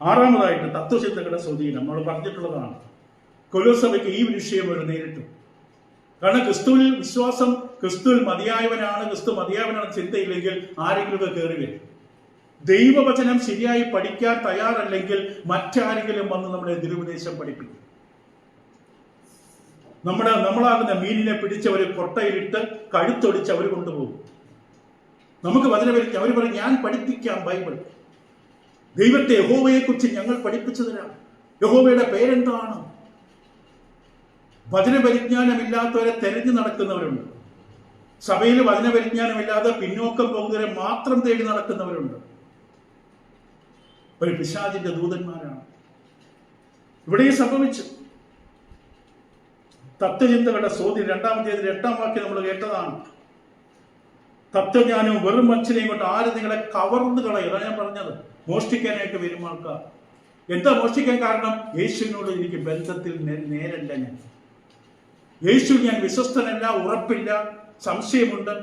6-ാമതായിട്ട് തത്വചിന്തകളുടെ സ്വാധീനം നമ്മൾ പറഞ്ഞിട്ടുള്ളതാണ്. കൊലോസ് സഭയ്ക്ക് ഈ വിഷയം ഒരു നേരിട്ടു. കാരണം ക്രിസ്തുവിൽ വിശ്വാസം, ക്രിസ്തുവിൽ മതിയായവനാണ്, ക്രിസ്തു മതിയായവനാണ് ചിന്തയില്ലെങ്കിൽ ആരെങ്കിലും കയറി വരും. ദൈവവചനം ശരിയായി പഠിക്കാൻ തയ്യാറല്ലെങ്കിൽ മറ്റാരെങ്കിലും വന്ന് നമ്മളെ ദുരുപദേശം പഠിപ്പിക്കും. നമ്മളാകുന്ന മീനിനെ പിടിച്ചവർ കൊട്ടയിലിട്ട് കഴുത്തൊടിച്ച് അവർ കൊണ്ടുപോകും. നമുക്ക് വചനപരിച്ച് അവർ പറയും, ഞാൻ പഠിപ്പിക്കാം ബൈബിൾ. ദൈവത്തെ യഹോവയെ കുറിച്ച് ഞങ്ങൾ പഠിപ്പിച്ചു തരാം. യഹോവയുടെ പേരെന്താണ്? വചനപരിജ്ഞാനമില്ലാത്തവരെ തെരഞ്ഞു നടക്കുന്നവരുണ്ട്. സഭയിൽ വചനപരിജ്ഞാനമില്ലാതെ പിന്നോക്കം പോകുന്നവരെ മാത്രം തേടി നടക്കുന്നവരുണ്ട്. ഒരു പിശാചിന്റെ ദൂതന്മാരാണ് ഇവിടെയും സംഭവിച്ചു. തത്വചിന്തകളുടെ സ്വാധീനം 2-ാം അധ്യായത്തിൽ 8-ാം വാക്യം നമ്മൾ കേട്ടതാണ്. തത്വജ്ഞാനവും വെറും മനുഷ്യനെയും കൊണ്ട് ആര് നിങ്ങളെ കവർന്നു കളയും. അതാണ് ഞാൻ പറഞ്ഞത്. മോഷ്ടിക്കാനായിട്ട് വരും ആൾക്കാർ. എന്താ മോഷ്ടിക്കാൻ കാരണം? യേശുവിനോട് എനിക്ക് ബന്ധത്തിൽ നേരല്ല. യേശു ഞാൻ വിശ്വസ്തനല്ല, ഉറപ്പില്ല, സംശയമുണ്ട്.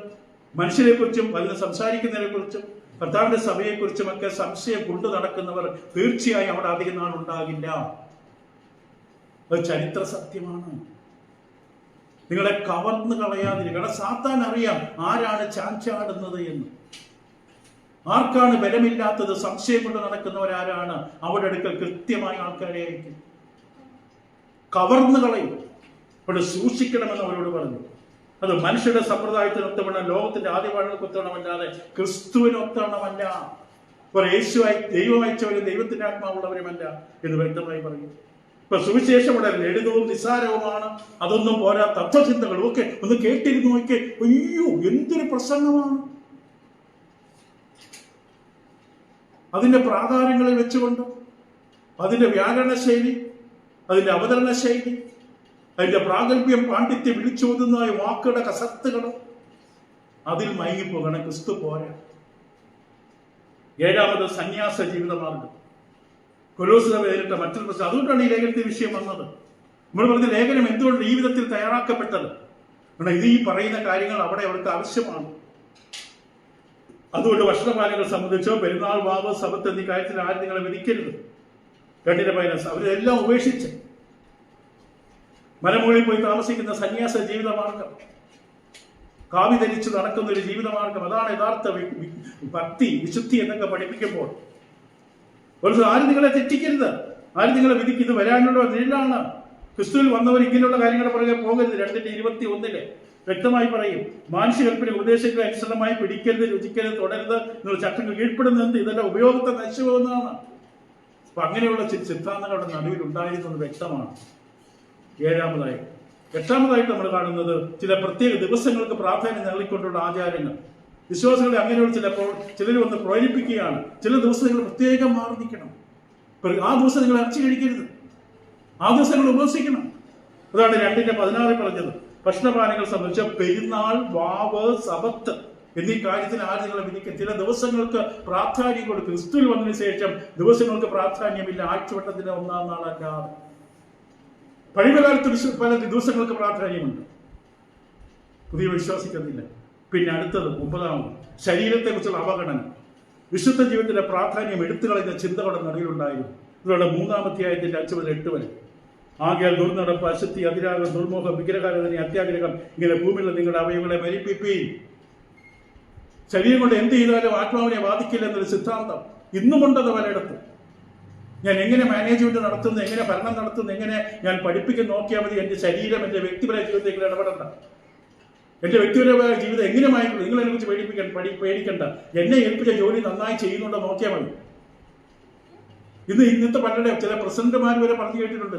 മനുഷ്യരെ കുറിച്ചും അതിന് സംസാരിക്കുന്നതിനെ കുറിച്ചും കർത്താവിന്റെ സഭയെക്കുറിച്ചുമൊക്കെ സംശയം കൊണ്ടു നടക്കുന്നവർ തീർച്ചയായും അവിടെ അധികം നാൾ ഉണ്ടാകില്ല. അത് ചരിത്ര സത്യമാണ്. നിങ്ങളെ കവർന്നു കളയാതിരിക്കണം. സാത്താൻ അറിയാം ആരാണ് ചാഞ്ചാടുന്നത് എന്ന്. ആർക്കാണ് ബലമില്ലാത്തത്, സംശയം കൊണ്ട് നടക്കുന്നവരാരാണ്, അവിടെ അടുക്കൽ കൃത്യമായ ആൾക്കാരെ ആയിരിക്കും. കവർന്നു കളയും. അവിടെ സൂക്ഷിക്കണമെന്ന് അവരോട് പറഞ്ഞു. അത് മനുഷ്യരുടെ സമ്പ്രദായത്തിനൊത്തവണ്ണം, ലോകത്തിന്റെ ആദ്യപാഠങ്ങൾക്കൊത്തവണ്ണമല്ലാതെ ക്രിസ്തുവിനൊത്തവണ്ണമല്ല. അവർ യേശുവായി ദൈവം അയച്ചവരും ദൈവത്തിന്റെ ആത്മാവുള്ളവരുമല്ല എന്ന് വ്യക്തമായി പറയും. ഇപ്പൊ സുവിശേഷം വളരെ ലളിതവും നിസ്സാരവുമാണ്. അതൊന്നും പോരാ. തത്വചിന്തകളും ഒക്കെ ഒന്ന് കേട്ടിരുന്നു നോക്കി. അയ്യോ, എന്തൊരു പ്രസംഗമാണ്! അതിന്റെ പ്രാകാരങ്ങളിൽ വെച്ചുകൊണ്ട്, അതിന്റെ വ്യാകരണ ശൈലി, അതിന്റെ അവതരണ ശൈലി, അതിന്റെ പ്രാഗൽഭ്യം, പാണ്ഡിത്യം, വിളിച്ചോതുന്ന വാക്കുകളുടെ കസത്തുകൾ, അതിൽ മയങ്ങിപ്പോകണം. ക്രിസ്തു പോരാ. ഏഴാമത് സന്യാസ ജീവിതമാർഗം. കൊലോസ്യർ നേരിട്ട മറ്റൊരു പ്രശ്നം. അതുകൊണ്ടാണ് ഈ ലേഖനത്തിന്റെ വിഷയം വന്നത്. നമ്മൾ പറഞ്ഞ ലേഖനം എന്തുകൊണ്ട് ഈ വിധത്തിൽ തയ്യാറാക്കപ്പെട്ടത്? ഇത് ഈ പറയുന്ന കാര്യങ്ങൾ അവർക്ക് ആവശ്യമാണ്. അതുകൊണ്ട് ഭക്ഷണപാനങ്ങൾ സംബന്ധിച്ചോ പെരുന്നാൾ, വാവ്, സബത്ത് എന്നീ കാര്യത്തിൽ ആരും നിങ്ങളെ വിധിക്കരുത്. 2:15 അവരെല്ലാം ഉപേക്ഷിച്ച് മലമുകളിൽ പോയി താമസിക്കുന്ന സന്യാസ ജീവിതമാർഗം, കാവി ധരിച്ച് നടക്കുന്ന ഒരു ജീവിതമാർഗം, അതാണ് യഥാർത്ഥ ഭക്തി, വിശുദ്ധി എന്നൊക്കെ പഠിപ്പിക്കുമ്പോൾ ആരും നിങ്ങളെ തെറ്റിക്കരുത്, ആരും നിങ്ങളെ വിധിക്കരുത്. വരാനുള്ള നിഴലാണ്. ക്രിസ്തുവിൽ വന്നവർ ഇങ്ങനെയുള്ള കാര്യങ്ങളുടെ പുറകെ പോകരുത്. 2:21 വ്യക്തമായി പറയും, മാനുഷികൽപ്പിന് ഉപദേശങ്ങളെ അനുസരണമായി പിടിക്കരുത്, രുചിക്കരുത്, തുടരുത് എന്നുള്ള ചട്ടങ്ങൾ കീഴ്പ്പെടുന്നത് ഇതെല്ലാം ഉപയോഗത്തെ നശിച്ചു പോകുന്നതാണ്. അപ്പൊ അങ്ങനെയുള്ള സിദ്ധാന്തങ്ങളുടെ നടുവിൽ ഉണ്ടായിരുന്നത് വ്യക്തമാണ്. ഏഴാമതായി. എട്ടാമതായിട്ട് നമ്മൾ കാണുന്നത് ചില പ്രത്യേക ദിവസങ്ങൾക്ക് പ്രാധാന്യം നൽകിക്കൊണ്ടുള്ള ആചാരങ്ങൾ. വിശ്വാസികളെ അങ്ങനെയുള്ള ചിലർ വന്ന് പ്രേരിപ്പിക്കുകയാണ്. ചില ദിവസം നിങ്ങൾ പ്രത്യേകം മാറി നിൽക്കണം, ആ ദിവസം നിങ്ങൾ ഇറച്ചി കഴിക്കരുത്, ആ ദിവസം നിങ്ങൾ ഉപവസിക്കണം. അതാണ് 2:16 പറഞ്ഞത്. ഭക്ഷണപാനങ്ങൾ സംബന്ധിച്ച പെരുന്നാൾ, വാവ്, സബത്ത് എന്നീ കാര്യത്തിൽ ആര് നിങ്ങളെ വിധിക്കും. ചില ദിവസങ്ങൾക്ക് പ്രാധാന്യം കൊടുക്കും. ക്രിസ്തുവിൽ വന്നതിന് ശേഷം ദിവസങ്ങൾക്ക് പ്രാധാന്യമില്ല. ആഴ്ചവട്ടത്തിന്റെ 1-ാം നാളല്ലാതെ പഴയകാലത്ത് പല ദിവസങ്ങൾക്ക് പ്രാധാന്യമുണ്ട്, പുതിയ വിശ്വാസിക്കുന്നില്ല. പിന്നെ അടുത്തത് 9-ാമത് ശരീരത്തെ കുറിച്ചുള്ള അവഗണന. വിശുദ്ധ ജീവിതത്തിന്റെ പ്രാധാന്യം എടുത്തു കളയുന്ന ചിന്തകളുടെ നടുവിലുണ്ടായിരുന്നു. ഇവരുടെ 3-ാം അധ്യായത്തിന്റെ 5 മുതൽ 8 വരെ. ആകയാൽ ദുർനടപ്പ്, അശുദ്ധി, അതിരാഗം, ദുർമോഹം, വിഗ്രഹാരാധന, അത്യാഗ്രഹം ഇങ്ങനെ ഭൂമിയിലെ നിങ്ങളുടെ അവയവങ്ങളെ മരിപ്പിപ്പീൻ. ശരീരം കൊണ്ട് എന്ത് ചെയ്താലും ആത്മാവിനെ ബാധിക്കില്ല എന്നൊരു സിദ്ധാന്തം ഇന്നുമുണ്ടത് പലയിടത്തും. ഞാൻ എങ്ങനെ മാനേജ്മെന്റ് നടത്തുന്നു, എങ്ങനെ ഭരണം നടത്തുന്നു, എങ്ങനെ ഞാൻ പഠിപ്പിക്കുന്ന നോക്കിയാൽ മതി. എൻ്റെ ശരീരം എൻ്റെ വ്യക്തിപര ജീവിതത്തിൽ ഇടപെടണ്ട. എൻ്റെ വ്യക്തിപരമായ ജീവിതം എങ്ങനെയായിട്ടുള്ളൂ, നിങ്ങൾ എന്നെ കുറിച്ച് പേടിക്കണ്ട. എന്നെ ഏൽപ്പിച്ച ജോലി നന്നായി ചെയ്യുന്നുണ്ടോ നോക്കിയാൽ മതി. ഇന്നത്തെ പലരുടെ ചില പ്രസിഡന്റുമാർ വരെ പറഞ്ഞു കേട്ടിട്ടുണ്ട്.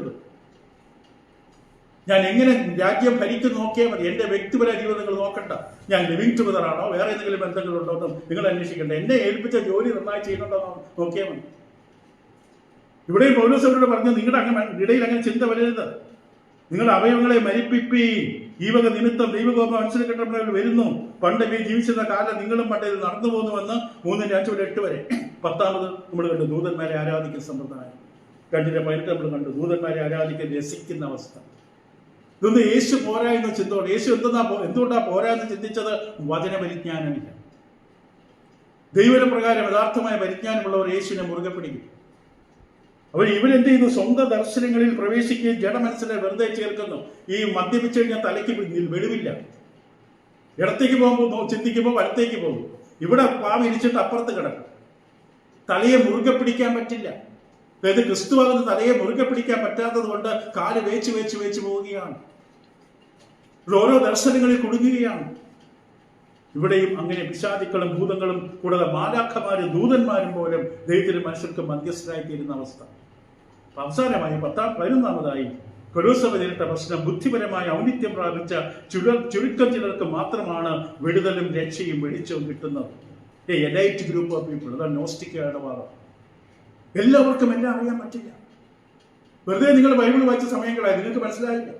ഞാൻ എങ്ങനെ രാജ്യം ഭരിക്കുന്നു നോക്കിയാൽ മതി, എൻ്റെ വ്യക്തിപര ജീവിതം നിങ്ങൾ നോക്കണ്ട. ഞാൻ ലിവിങ് ടുഗദർ ആണോ, വേറെ എന്തെങ്കിലും ബന്ധങ്ങൾ ഉണ്ടോ എന്നും നിങ്ങൾ അന്വേഷിക്കണ്ട. എന്നെ ഏൽപ്പിച്ച ജോലി നന്നായി ചെയ്യുന്നുണ്ടോ നോക്കിയാൽ മതി. ഇവിടെ പൗലോസ് അവരോട് പറഞ്ഞു, നിങ്ങളുടെ ഇടയിൽ അങ്ങനെ ചിന്ത വരരുത്. നിങ്ങൾ അവയവങ്ങളെ മരിപ്പിപ്പീൻ. ഈ വക നിമിത്തം ദൈവകോപം അനുസരിക്കപ്പെട്ടവർ വരുന്നു. പണ്ട് ജീവിച്ചിരുന്ന കാലം നിങ്ങളും പണ്ട് ഇത് നടന്നു പോകുന്നുവെന്ന് 3:5 മുതൽ 8 വരെ. 10-ാമത് നമ്മൾ കണ്ടു ദൂതന്മാരെ ആരാധിക്കുന്ന സമ്പ്രദായം. 2:18 നമ്മൾ കണ്ടു ദൂതന്മാരെ ആരാധിക്കാൻ രസിക്കുന്ന അവസ്ഥ. ഇതൊന്നും യേശു പോരാ എന്ന ചിന്തയോടെ. യേശു എന്തുകൊണ്ടാ പോരാ എന്ന് ചിന്തിച്ചത്? വചന പരിജ്ഞാനമില്ല. ദൈവപ്രകാരം യഥാർത്ഥമായ പരിജ്ഞാനമുള്ളവർ യേശുവിനെ മുറുകെ പിടിക്കും. ഇവരെന്ത് ചെയ്യുന്നു? സ്വന്തം ദർശനങ്ങളിൽ പ്രവേശിക്കുകയും ജഡമനസ്സിനെ വെറുതെ ചേർക്കുന്നു. ഈ മദ്യപിച്ചു കഴിഞ്ഞാൽ തലയ്ക്ക് വെളിവില്ല. ഇടത്തേക്ക് പോകുമ്പോൾ ചിന്തിക്കുമ്പോൾ വലത്തേക്ക് പോകും. ഇവിടെ പാവിരിച്ചിട്ട് അപ്പുറത്ത് കിടക്കും. തലയെ മുറുകെ പിടിക്കാൻ പറ്റില്ല. അതായത് ക്രിസ്തുവാകുന്ന തലയെ മുറുകെ പിടിക്കാൻ പറ്റാത്തത് കൊണ്ട് കാല് വേച്ച് പോവുകയാണ്. ഓരോ ദർശനങ്ങളിൽ കുടുങ്ങുകയാണ്. ഇവിടെയും അങ്ങനെ പിശാചുക്കളും ഭൂതങ്ങളും കൂടാതെ മാലാഖമാരും ദൂതന്മാരും പോലും ദൈവത്തിന്റെ മനുഷ്യർക്ക് മധ്യസ്ഥരായി തീരുന്ന അവസ്ഥ. അവസാനമായി 11-ാമതായി കൊലോസ്യർ നേരിട്ട പ്രശ്നം ബുദ്ധിപരമായ ഔന്നിത്യം പ്രാപിച്ച ചുരുക്കം ചിലർക്ക് മാത്രമാണ് വിടുതലും രക്ഷയും വെളിച്ചവും കിട്ടുന്നത്. Elite group of people. അതാണ് നോസ്റ്റിക്കയുടെ വാദം. എല്ലാവർക്കും എല്ലാം അറിയാൻ പറ്റില്ല. വെറുതെ നിങ്ങൾ ബൈബിൾ വായിച്ച സമയങ്ങളായി നിങ്ങൾക്ക് മനസ്സിലായില്ല.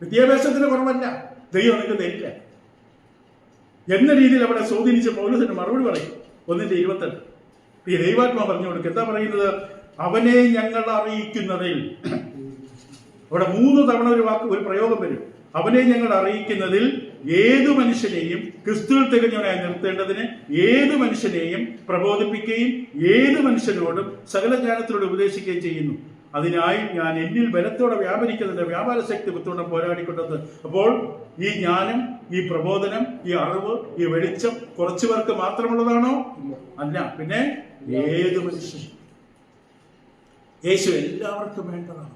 വിദ്യാഭ്യാസത്തിന് കുറവല്ല, ദൈവം നിങ്ങൾക്ക് തരില്ല എന്ന രീതിയിൽ അവിടെ സ്വാധീനിച്ച പൗലോസിന് മറുപടി പറയും. 1:28 ഈ ദൈവാത്മാ പറഞ്ഞു കൊടുക്കുക. എന്താ പറയുന്നത്? അവനെ ഞങ്ങൾ അറിയിക്കുന്നതിൽ. അവിടെ 3 തവണ ഒരു പ്രയോഗം വരും. അവനെ ഞങ്ങൾ അറിയിക്കുന്നതിൽ ഏതു മനുഷ്യനെയും ക്രിസ്തുവിൽ തികഞ്ഞവനായി നിർത്തേണ്ടതിന് ഏതു മനുഷ്യനെയും പ്രബോധിപ്പിക്കുകയും ഏതു മനുഷ്യനോടും സകല ജ്ഞാനത്തിലൂടെ ഉപദേശിക്കുകയും ചെയ്യുന്നു. അതിനായി ഞാൻ എന്നിൽ ബലത്തോടെ വ്യാപരിക്കുന്നതിന്റെ വ്യാപാര ശക്തി ബുദ്ധോടെ പോരാടിക്കൊണ്ടത്. അപ്പോൾ ഈ ജ്ഞാനം, ഈ പ്രബോധനം, ഈ അറിവ്, ഈ വെളിച്ചം കുറച്ചു പേർക്ക് മാത്രമുള്ളതാണോ? അല്ല. പിന്നെ ഏത് മനുഷ്യനും. യേശു എല്ലാവർക്കും വേണ്ടതാണ്.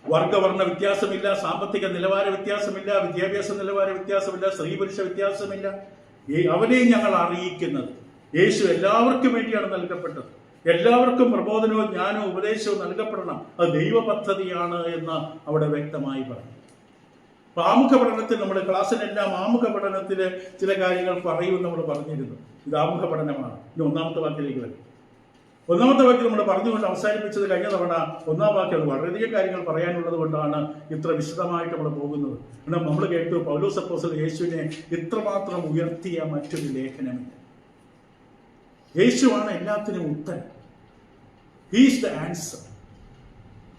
വർഗവർണ്ണ വ്യത്യാസമില്ല, സാമ്പത്തിക നിലവാര വ്യത്യാസമില്ല, വിദ്യാഭ്യാസ നിലവാര വ്യത്യാസമില്ല, സ്ത്രീ പുരുഷ വ്യത്യാസമില്ല. അവനെ ഞങ്ങൾ അറിയിക്കുന്നത്. യേശു എല്ലാവർക്കും വേണ്ടിയാണ് നൽകപ്പെട്ടത്. എല്ലാവർക്കും പ്രബോധനവും ജ്ഞാനവും ഉപദേശവും നൽകപ്പെടണം. അത് ദൈവ പദ്ധതിയാണ് എന്ന് അവിടെ വ്യക്തമായി പറഞ്ഞു. അപ്പൊ ആമുഖ പഠനത്തിൽ നമ്മുടെ ക്ലാസ്സിനെല്ലാം ആമുഖ പഠനത്തില് ചില കാര്യങ്ങൾ പറയും നമ്മൾ പറഞ്ഞിരുന്നു. ഇത് ആമുഖ പഠനമാണ്. ഇനി 1-ാമത്തെ വാക്യത്തിലേക്ക് വരും. ഒന്നാമത്തെ വാക്യം നമ്മൾ പറഞ്ഞുകൊണ്ട് അവസാനിപ്പിച്ചത് കഴിഞ്ഞ തവണ ഒന്നാം വാക്യം വളരെയധികം കാര്യങ്ങൾ പറയാനുള്ളത് കൊണ്ടാണ് ഇത്ര വിശദമായിട്ട് നമ്മൾ പോകുന്നത്. എന്നാൽ നമ്മൾ കേട്ടു പൗലോസ് അപ്പോസ്തലൻ യേശുവിനെ ഇത്രമാത്രം ഉയർത്തിയ മറ്റൊരു ലേഖനമില്ല. യേശുവാണ് എല്ലാത്തിനും ഉത്തരം. He's the answer.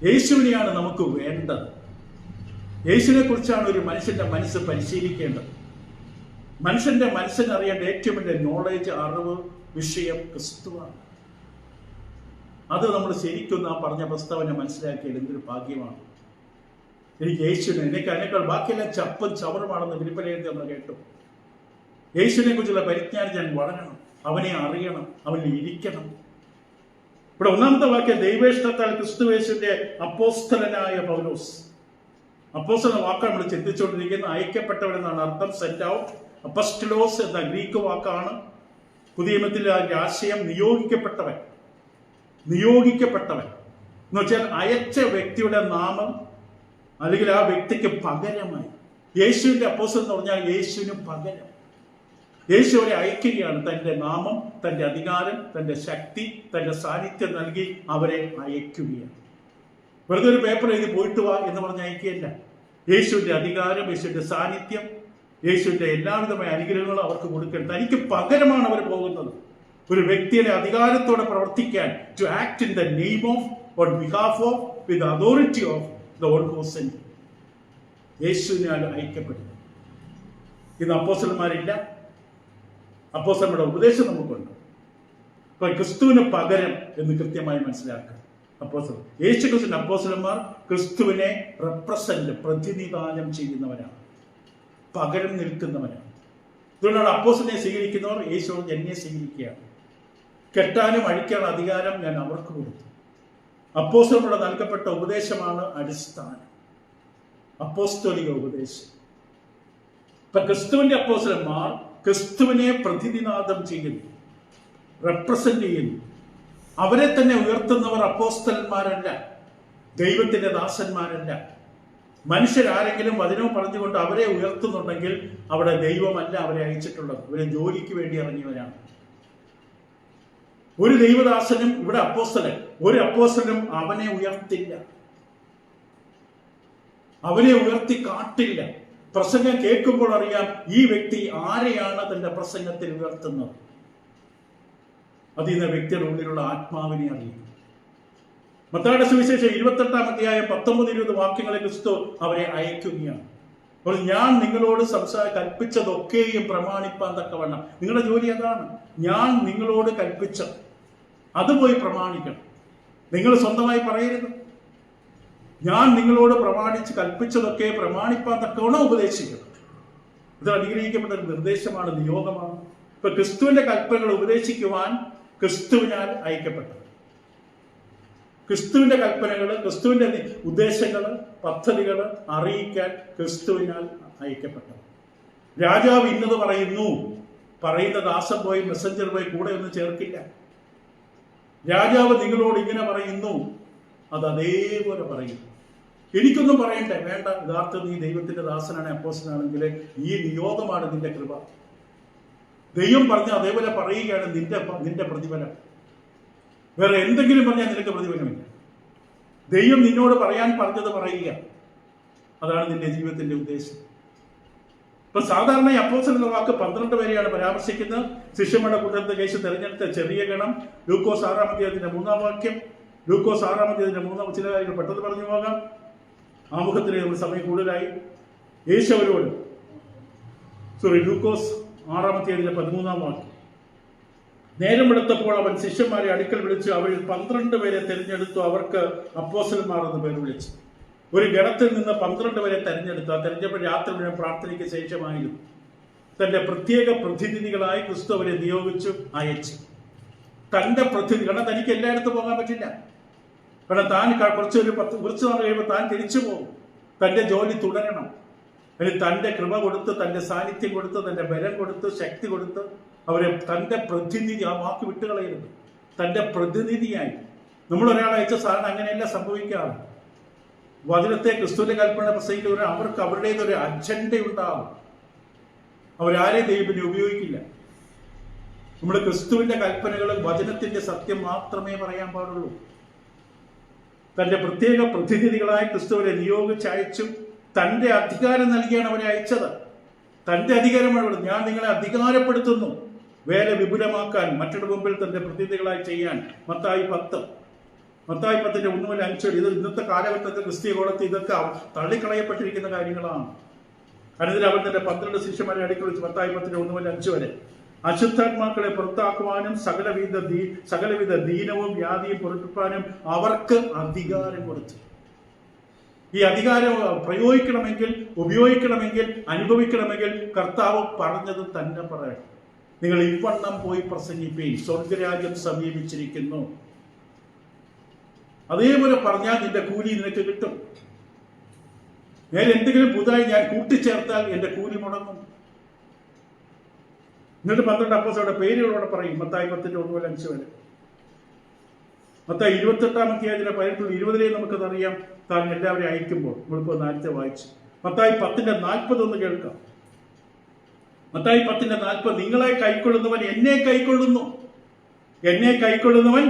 യേശുവിനെയാണ് നമുക്ക് വേണ്ടത്. യേശുവിനെ കുറിച്ചാണ് ഒരു മനുഷ്യന്റെ മനസ്സ് പരിശീലിക്കേണ്ടത്. മനുഷ്യന്റെ മനസ്സിനറിയേണ്ട ഏറ്റവും വലിയ നോളേജ്, അറിവ്, വിഷയം ക്രിസ്തുവാണ്. അത് നമ്മൾ ശരിക്കും ആ പറഞ്ഞ പ്രസ്താവന മനസ്സിലാക്കിയത് എന്തൊരു ഭാഗ്യമാണ്. എനിക്ക് യേശുവിനെ, എനിക്ക് അതിനേക്കാൾ ബാക്കിയെല്ലാം ചപ്പും ചവറുമാണെന്ന് വിൽപ്പനയിൽ നമ്മൾ കേട്ടു. യേശുവിനെ കുറിച്ചുള്ള പരിജ്ഞാനം ഞാൻ വളരണം, അവനെ അറിയണം, അവനിൽ ഇരിക്കണം. ഇവിടെ ഒന്നാമത്തെ വാക്യം ദൈവേഷ്ടത്താൽ ക്രിസ്തുയേശുവിന്റെ അപ്പോസ്തലനായ പൗലോസ്. അപ്പോസ്തലൻ എന്ന വാക്കാണ് നമ്മൾ ചിന്തിച്ചുകൊണ്ടിരിക്കുന്ന. അയക്കപ്പെട്ടവരെന്നാണ് അർത്ഥം. Saint out. അപ്പസ്റ്റലോസ് എന്ന ഗ്രീക്ക് വാക്കാണ്. പുതിയ നിയമത്തിലെ അതിന്റെ ആശയം നിയോഗിക്കപ്പെട്ടവൻ. നിയോഗിക്കപ്പെട്ടവൻ എന്ന് വെച്ചാൽ അയച്ച വ്യക്തിയുടെ നാമം അല്ലെങ്കിൽ ആ വ്യക്തിക്ക് പകരമായി. യേശുവിന്റെ അപ്പോസ്തലൻ എന്ന് പറഞ്ഞാൽ യേശുവിന് പകരം. യേശു അവരെ അയക്കുകയാണ്. തന്റെ നാമം, തന്റെ അധികാരം, തന്റെ ശക്തി, തന്റെ സാന്നിധ്യം നൽകി അവരെ അയക്കുകയാണ്. വെറുതെ ഒരു പേപ്പർ എഴുതി പോയിട്ട് വാ എന്ന് പറഞ്ഞ് അയക്കുകയല്ല. യേശുവിന്റെ അധികാരം, യേശുവിന്റെ സാന്നിധ്യം, യേശുവിന്റെ എല്ലാവിധമായ അനുഗ്രഹങ്ങളും അവർക്ക് കൊടുക്കണം. തനിക്ക് പകരമാണ് അവർ പോകുന്നത്. ഒരു വ്യക്തിയുടെ അധികാരത്തോടെ പ്രവർത്തിക്കാൻ, to act in the name of, on behalf of, with authority of the one who sent. യേശുവിനാൽ അയക്കപ്പെടുന്നു. ഇന്ന് അപ്പോസ്തലന്മാരില്ല. അപ്പോസ്തലന്മാരുടെ ഉപദേശം നമുക്കുണ്ട്. അപ്പൊ ക്രിസ്തുവിന് പകരം എന്ന് കൃത്യമായി മനസ്സിലാക്കുക. അപ്പോസ്തലൻ, യേശു ക്രിസ്തുവിന്റെ അപ്പോസ്തലന്മാർ ക്രിസ്തുവിനെ റെപ്രസെന്റ്, പ്രതിനിധാനം ചെയ്യുന്നവരാണ്, പകരം നിൽക്കുന്നവരാണ്. അതുകൊണ്ടാണ് അപ്പോസ്തലനെ സ്വീകരിക്കുന്നവർ യേശു എന്നെ സ്വീകരിക്കുകയാണ്. കെട്ടാനും അഴിക്കാനുള്ള അധികാരം ഞാൻ അവർക്ക് കൊടുത്തു. അപ്പോസ്തലനോട് നൽകപ്പെട്ട ഉപദേശമാണ് അടിസ്ഥാനം, അപ്പോസ്തോലിക ഉപദേശം. ഇപ്പൊ ക്രിസ്തുവിന്റെ അപ്പോസ്തലന്മാർ ക്രിസ്തുവിനെ പ്രതിനിധാനം ചെയ്യുന്നു, റെപ്രസെന്റ് ചെയ്യുന്നു. അവരെ തന്നെ ഉയർത്തുന്നവർ അപ്പോസ്തലന്മാരല്ല, ദൈവത്തിന്റെ ദാസന്മാരല്ല. മനുഷ്യരാരെങ്കിലും വചനവും പറഞ്ഞുകൊണ്ട് അവരെ ഉയർത്തുന്നുണ്ടെങ്കിൽ അവിടെ ദൈവമല്ല അവരെ അയച്ചിട്ടുള്ളത്. ഇവരെ ജോലിക്ക് വേണ്ടി ഇറങ്ങിയവരാണ്. ഒരു ദൈവദാസനും ഇവിടെ അപ്പോസ്തലൻ, ഒരു അപ്പോസ്തലനും അവനെ ഉയർത്തില്ല, അവനെ ഉയർത്തി കാട്ടില്ല. പ്രസംഗം കേൾക്കുമ്പോൾ അറിയാം ഈ വ്യക്തി ആരെയാണ് തന്റെ പ്രസംഗത്തിൽ ഉയർത്തുന്നത്. അതിൽ വ്യക്തിയുടെ ഉള്ളിലുള്ള ആത്മാവിനെ അറിയും. മത്തായിയുടെ സുവിശേഷം 28-ാം അധ്യായം 19-20 വാക്യങ്ങളിൽ ക്രിസ്തു അവരെ അയക്കുകയാണ്. അപ്പോൾ ഞാൻ നിങ്ങളോട് കൽപ്പിച്ചതൊക്കെയും പ്രമാണിപ്പാൻ തക്കവണ്ണം. നിങ്ങളുടെ ജോലി അതാണ്. ഞാൻ നിങ്ങളോട് കൽപ്പിച്ചത് അത് പോയി പ്രമാണിക്കണം. നിങ്ങൾ സ്വന്തമായി പറയരുത്. ഞാൻ നിങ്ങളോട് പ്രമാണിച്ച് കൽപ്പിച്ചതൊക്കെ പ്രമാണിപ്പാൻ തക്കവണ്ണം ഉപദേശിക്കണം. ഇത് അനുഗ്രഹിക്കപ്പെട്ട ഒരു നിർദ്ദേശമാണ്, നിയോഗമാണ്. ഇപ്പൊ ക്രിസ്തുവിന്റെ കൽപ്പനകൾ ഉപദേശിക്കുവാൻ ക്രിസ്തുവിനാൽ അയക്കപ്പെട്ടത്. ക്രിസ്തുവിന്റെ കൽപ്പനകൾ, ക്രിസ്തുവിന്റെ ഉദ്ദേശങ്ങൾ, പദ്ധതികൾ അറിയിക്കാൻ ക്രിസ്തുവിനാൽ അയക്കപ്പെട്ടത്. രാജാവ് ഇന്നത് പറയുന്നു, പറയുന്ന ദാസൻ പോയി, മെസ്സഞ്ചർ പോയി കൂടെ ഒന്നും ചേർക്കില്ല. രാജാവ് നിങ്ങളോട് ഇങ്ങനെ പറയുന്നു, അത് അതേപോലെ പറയും. എനിക്കൊന്നും പറയണ്ടേ, വേണ്ട. യഥാർത്ഥം നീ ദൈവത്തിന്റെ ദാസനാണ്, അപ്പോസ്തലനാണെങ്കിൽ ഈ നിയോഗമാണ് നിന്റെ കൃപ. ദൈവം പറഞ്ഞ അതേപോലെ പറയുകയാണ് നിന്റെ പ്രതിഫലം. വേറെ എന്തെങ്കിലും പറഞ്ഞാൽ നിനക്ക് പ്രതിഫലമില്ല. ദൈവം നിന്നോട് പറയാൻ പറഞ്ഞത് പറയുക, അതാണ് നിന്റെ ജീവിതത്തിന്റെ ഉദ്ദേശം. ഇപ്പൊ സാധാരണ അപ്പോസ്തലൻ എന്ന വാക്ക് 12 പേരെയാണ് പരാമർശിക്കുന്നത്. ശിഷ്യന്മാരുടെ കൂട്ടത്തിൽ യേശു തെരഞ്ഞെടുത്ത ചെറിയ ഗണം. ലൂക്കോസ് 6-ാം അധ്യായത്തിന്റെ 3-ാം വാക്യം. ലൂക്കോസ് 6-ാം അധ്യായത്തിന്റെ 3-ാം ചില കാര്യങ്ങൾ പെട്ടെന്ന് പറഞ്ഞു പോകാം, ആമുഖത്തിന് നമ്മൾ സമയം കൂടുതലായി. യേശു അവരോട്, ലൂക്കോസ് 6-ാം അധ്യായത്തിന്റെ 13-ാം വാക്യം. നേരം വെളുത്തപ്പോൾ അവൻ ശിഷ്യന്മാരെ അടുക്കൽ വിളിച്ചു, അവരിൽ 12 പേരെ തെരഞ്ഞെടുത്തു, അവർക്ക് അപ്പോസ്തലന്മാർ എന്ന് പേര് വിളിച്ചു. ഒരു ഗണത്തിൽ നിന്ന് 12 പേരെ തെരഞ്ഞെടുത്തു. ആ തെരഞ്ഞെടുപ്പ് രാത്രി മുഴുവൻ പ്രാർത്ഥനയ്ക്ക് ശേഷമായിരുന്നു. തന്റെ പ്രത്യേക പ്രതിനിധികളായി ക്രിസ്തു അവരെ നിയോഗിച്ചു, അയച്ചു. തന്റെ പ്രതിനിധി, കാരണം തനിക്ക് എല്ലായിടത്തും പോകാൻ പറ്റില്ല. കാരണം താൻ കുറച്ച് നാൾ കഴിയുമ്പോൾ താൻ തിരിച്ചു പോകും. തന്റെ ജോലി തുടരണം. അതിന് തന്റെ കൃപ കൊടുത്ത്, തന്റെ സാന്നിധ്യം കൊടുത്ത്, തന്റെ ബലം കൊടുത്ത്, ശക്തി കൊടുത്ത് അവരെ തന്റെ പ്രതിനിധി, ആ വാക്ക് വിട്ടുകളയരുത്, തന്റെ പ്രതിനിധിയായി. നമ്മൾ ഒരാളെ അയച്ച സാധനം അങ്ങനെയല്ല സംഭവിക്കാറ്. വചനത്തെ, ക്രിസ്തുവിന്റെ കൽപ്പന പ്രസംഗിക്കുന്നവർ അവർക്ക് അവരുടേതൊരു അജണ്ട ഉണ്ടാവും. അവരാരെയും ദൈവത്തിന് ഉപയോഗിക്കില്ല. നമ്മൾ ക്രിസ്തുവിന്റെ കൽപ്പനകളും വചനത്തിന്റെ സത്യം മാത്രമേ പറയാൻ പാടുള്ളൂ. തന്റെ പ്രത്യേക പ്രതിനിധികളായ ക്രിസ്തുവിനെ നിയോഗിച്ചയച്ചും തന്റെ അധികാരം നൽകിയാണ് അവരെ അയച്ചത്. തന്റെ അധികാരമാണ്. ഞാൻ നിങ്ങളെ അധികാരപ്പെടുത്തുന്നു വേല വിപുലമാക്കാൻ, മറ്റുള്ള മുമ്പിൽ തന്റെ പ്രതിനിധികളായി ചെയ്യാൻ. മത്തായി 10 1 മുതൽ 5 ഇത് ഇന്നത്തെ കാലഘട്ടത്തിൽ ക്രിസ്തീയ കോളത്തിൽ ഇതൊക്കെ തള്ളിക്കളയപ്പെട്ടിരിക്കുന്ന കാര്യങ്ങളാണ്. അതിന് അവൻ തന്റെ 12 ശിഷ്യന്മാരെ അടുക്കി വിളിച്ച് മത്തായി 10 1 മുതൽ 5 വരെ അശുദ്ധാത്മാക്കളെ പുറത്താക്കുവാനും സകലവിധ ദീനവും വ്യാധിയും പുറപ്പിക്കാനും അവർക്ക് അധികാരം കൊടുത്തു. ഈ അധികാരം ഉപയോഗിക്കണമെങ്കിൽ അനുഭവിക്കണമെങ്കിൽ കർത്താവ് പറഞ്ഞത് തന്നെ പറയണം. നിങ്ങൾ ഇവണ്ണം പോയി പ്രസംഗിപ്പീൻ, സ്വർഗരാജ്യം സമീപിച്ചിരിക്കുന്നു. അതേപോലെ പറഞ്ഞാൽ നിന്റെ കൂലി നിനക്ക് കിട്ടും. ഞാൻ എന്തെങ്കിലും പുതുതായി ഞാൻ കൂട്ടിച്ചേർത്താൽ എന്റെ കൂലി മുടങ്ങും. എന്നിട്ട് 12 അപ്പോസ്തലരുടെ പേരുകളോടെ പറയും. മത്തായി 10 1 മുതൽ 5 വരെ. മത്തായി 28-ാം അധ്യായത്തിലെ 18-20 നമുക്കതറിയാം. താൻ എല്ലാവരെയും അയക്കുമ്പോൾ നമ്മളിപ്പോൾ നേരത്തെ വായിച്ചു. മത്തായി 10:40 കേൾക്കാം. മത്തായി 10:40 നിങ്ങളെ കൈക്കൊള്ളുന്നവൻ എന്നെ കൈക്കൊള്ളുന്നു, എന്നെ കൈക്കൊള്ളുന്നവൻ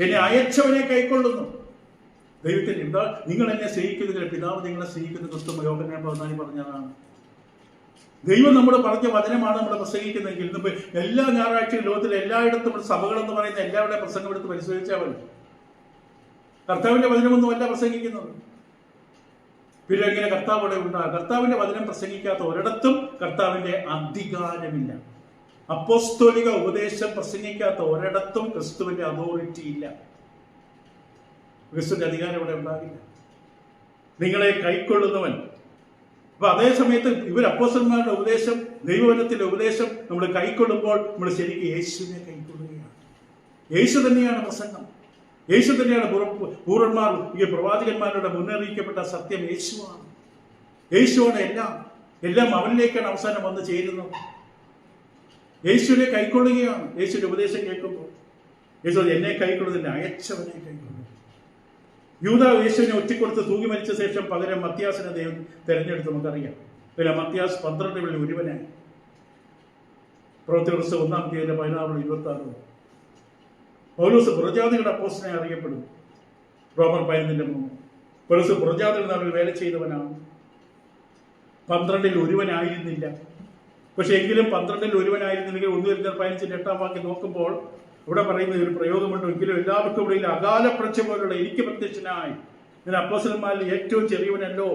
എന്നെ അയച്ചവനെ കൈക്കൊള്ളുന്നു. ദൈവത്തിന് എന്താ നിങ്ങൾ എന്നെ സ്നേഹിക്കുന്നതിന് പിതാവ് നിങ്ങളെ സ്നേഹിക്കുന്ന ക്രിസ്തു യോഹന്നാൻ 14 പറഞ്ഞതാണ്. ദൈവം നമ്മൾ പറഞ്ഞ വചനമാണ് നമ്മൾ പ്രസംഗിക്കുന്നതെങ്കിൽ ഇന്നിപ്പോൾ എല്ലാ ഞായറാഴ്ചയും ലോകത്തിലെ എല്ലായിടത്തും സഭകളെന്ന് പറയുന്ന എല്ലാവരുടെയും പ്രസംഗം എടുത്ത് പരിശോധിച്ചാൽ മതി. കർത്താവിന്റെ വചനമൊന്നുമല്ല പ്രസംഗിക്കുന്നത്. പിന്നെ എങ്ങനെ കർത്താവ് ഇവിടെ ഉണ്ടാകും? കർത്താവിന്റെ വചനം പ്രസംഗിക്കാത്ത ഒരിടത്തും കർത്താവിന്റെ അധികാരമില്ല. അപ്പോസ്തോലിക ഉപദേശം പ്രസംഗിക്കാത്ത ഒരിടത്തും ക്രിസ്തുവിന്റെ അതോറിറ്റി ഇല്ല. ക്രിസ്തുവിന്റെ അധികാരം ഇവിടെ ഉണ്ടാകില്ല. നിങ്ങളെ കൈക്കൊള്ളുന്നവൻ. അപ്പൊ അതേ സമയത്ത് ഇവർ അപ്പോസ്തലന്മാരുടെ ഉപദേശം, ദൈവവചനത്തിന്റെ ഉപദേശം നമ്മൾ കൈക്കൊള്ളുമ്പോൾ നമ്മൾ ശരിക്കും യേശുവിനെ കൈക്കൊള്ളുകയാണ്. യേശു തന്നെയാണ് പ്രസംഗം. യേശു തന്നെയാണ് പൂർവന്മാർ ഈ പ്രവാചകന്മാരുടെ മുന്നറിയിക്കപ്പെട്ട സത്യം. യേശുവാണ്. യേശുവാണ് എല്ലാം അവനിലേക്കാണ് അവസാനം വന്ന് ചേരുന്നത്. യേശുവിനെ കൈക്കൊള്ളുകയാണ്. യേശുവിന്റെ ഉപദേശം കേൾക്കുമ്പോൾ യേശു എന്നെ കൈക്കൊള്ളുന്നില്ല, അയച്ചവനെ കൈക്കൊള്ളുന്നു. യൂദാ യേശുവിനെ ഒറ്റിക്കൊടുത്ത് തൂങ്ങി മരിച്ച ശേഷം പകരം മത്യാസിനെ ദൈവം തെരഞ്ഞെടുത്ത് നമുക്കറിയാം. പിന്നെ മത്യാസ് 12 ഒരുവനായി. പ്രവൃത്തി പുസ്തകം 1-ാം അധ്യായം 16-26. പൗലോസ് പുറജാതികളുടെ അപ്പോസ്തലനായി അറിയപ്പെടുന്നു. റോമർ 15:3. പൗലോസ് പുറജാതികളുടെ നാളിൽ വേല ചെയ്തവനാണ്. 12 ഒരുവനായിരുന്നില്ല. പക്ഷെ എങ്കിലും 12 ഒരുവനായിരുന്നില്ലെങ്കിൽ 1 Corinthians 15:8 വാക്യം നോക്കുമ്പോൾ ഇവിടെ പറയുന്ന ഒരു പ്രയോഗമുണ്ട്. എങ്കിലും എല്ലാവർക്കും ഇടയിൽ അകാല പ്രത്യം പോലുള്ള എനിക്ക് പ്രത്യക്ഷനായി. ഞാൻ അപ്പോസ്തലന്മാരിൽ ഏറ്റവും ചെറിയവനല്ലോ.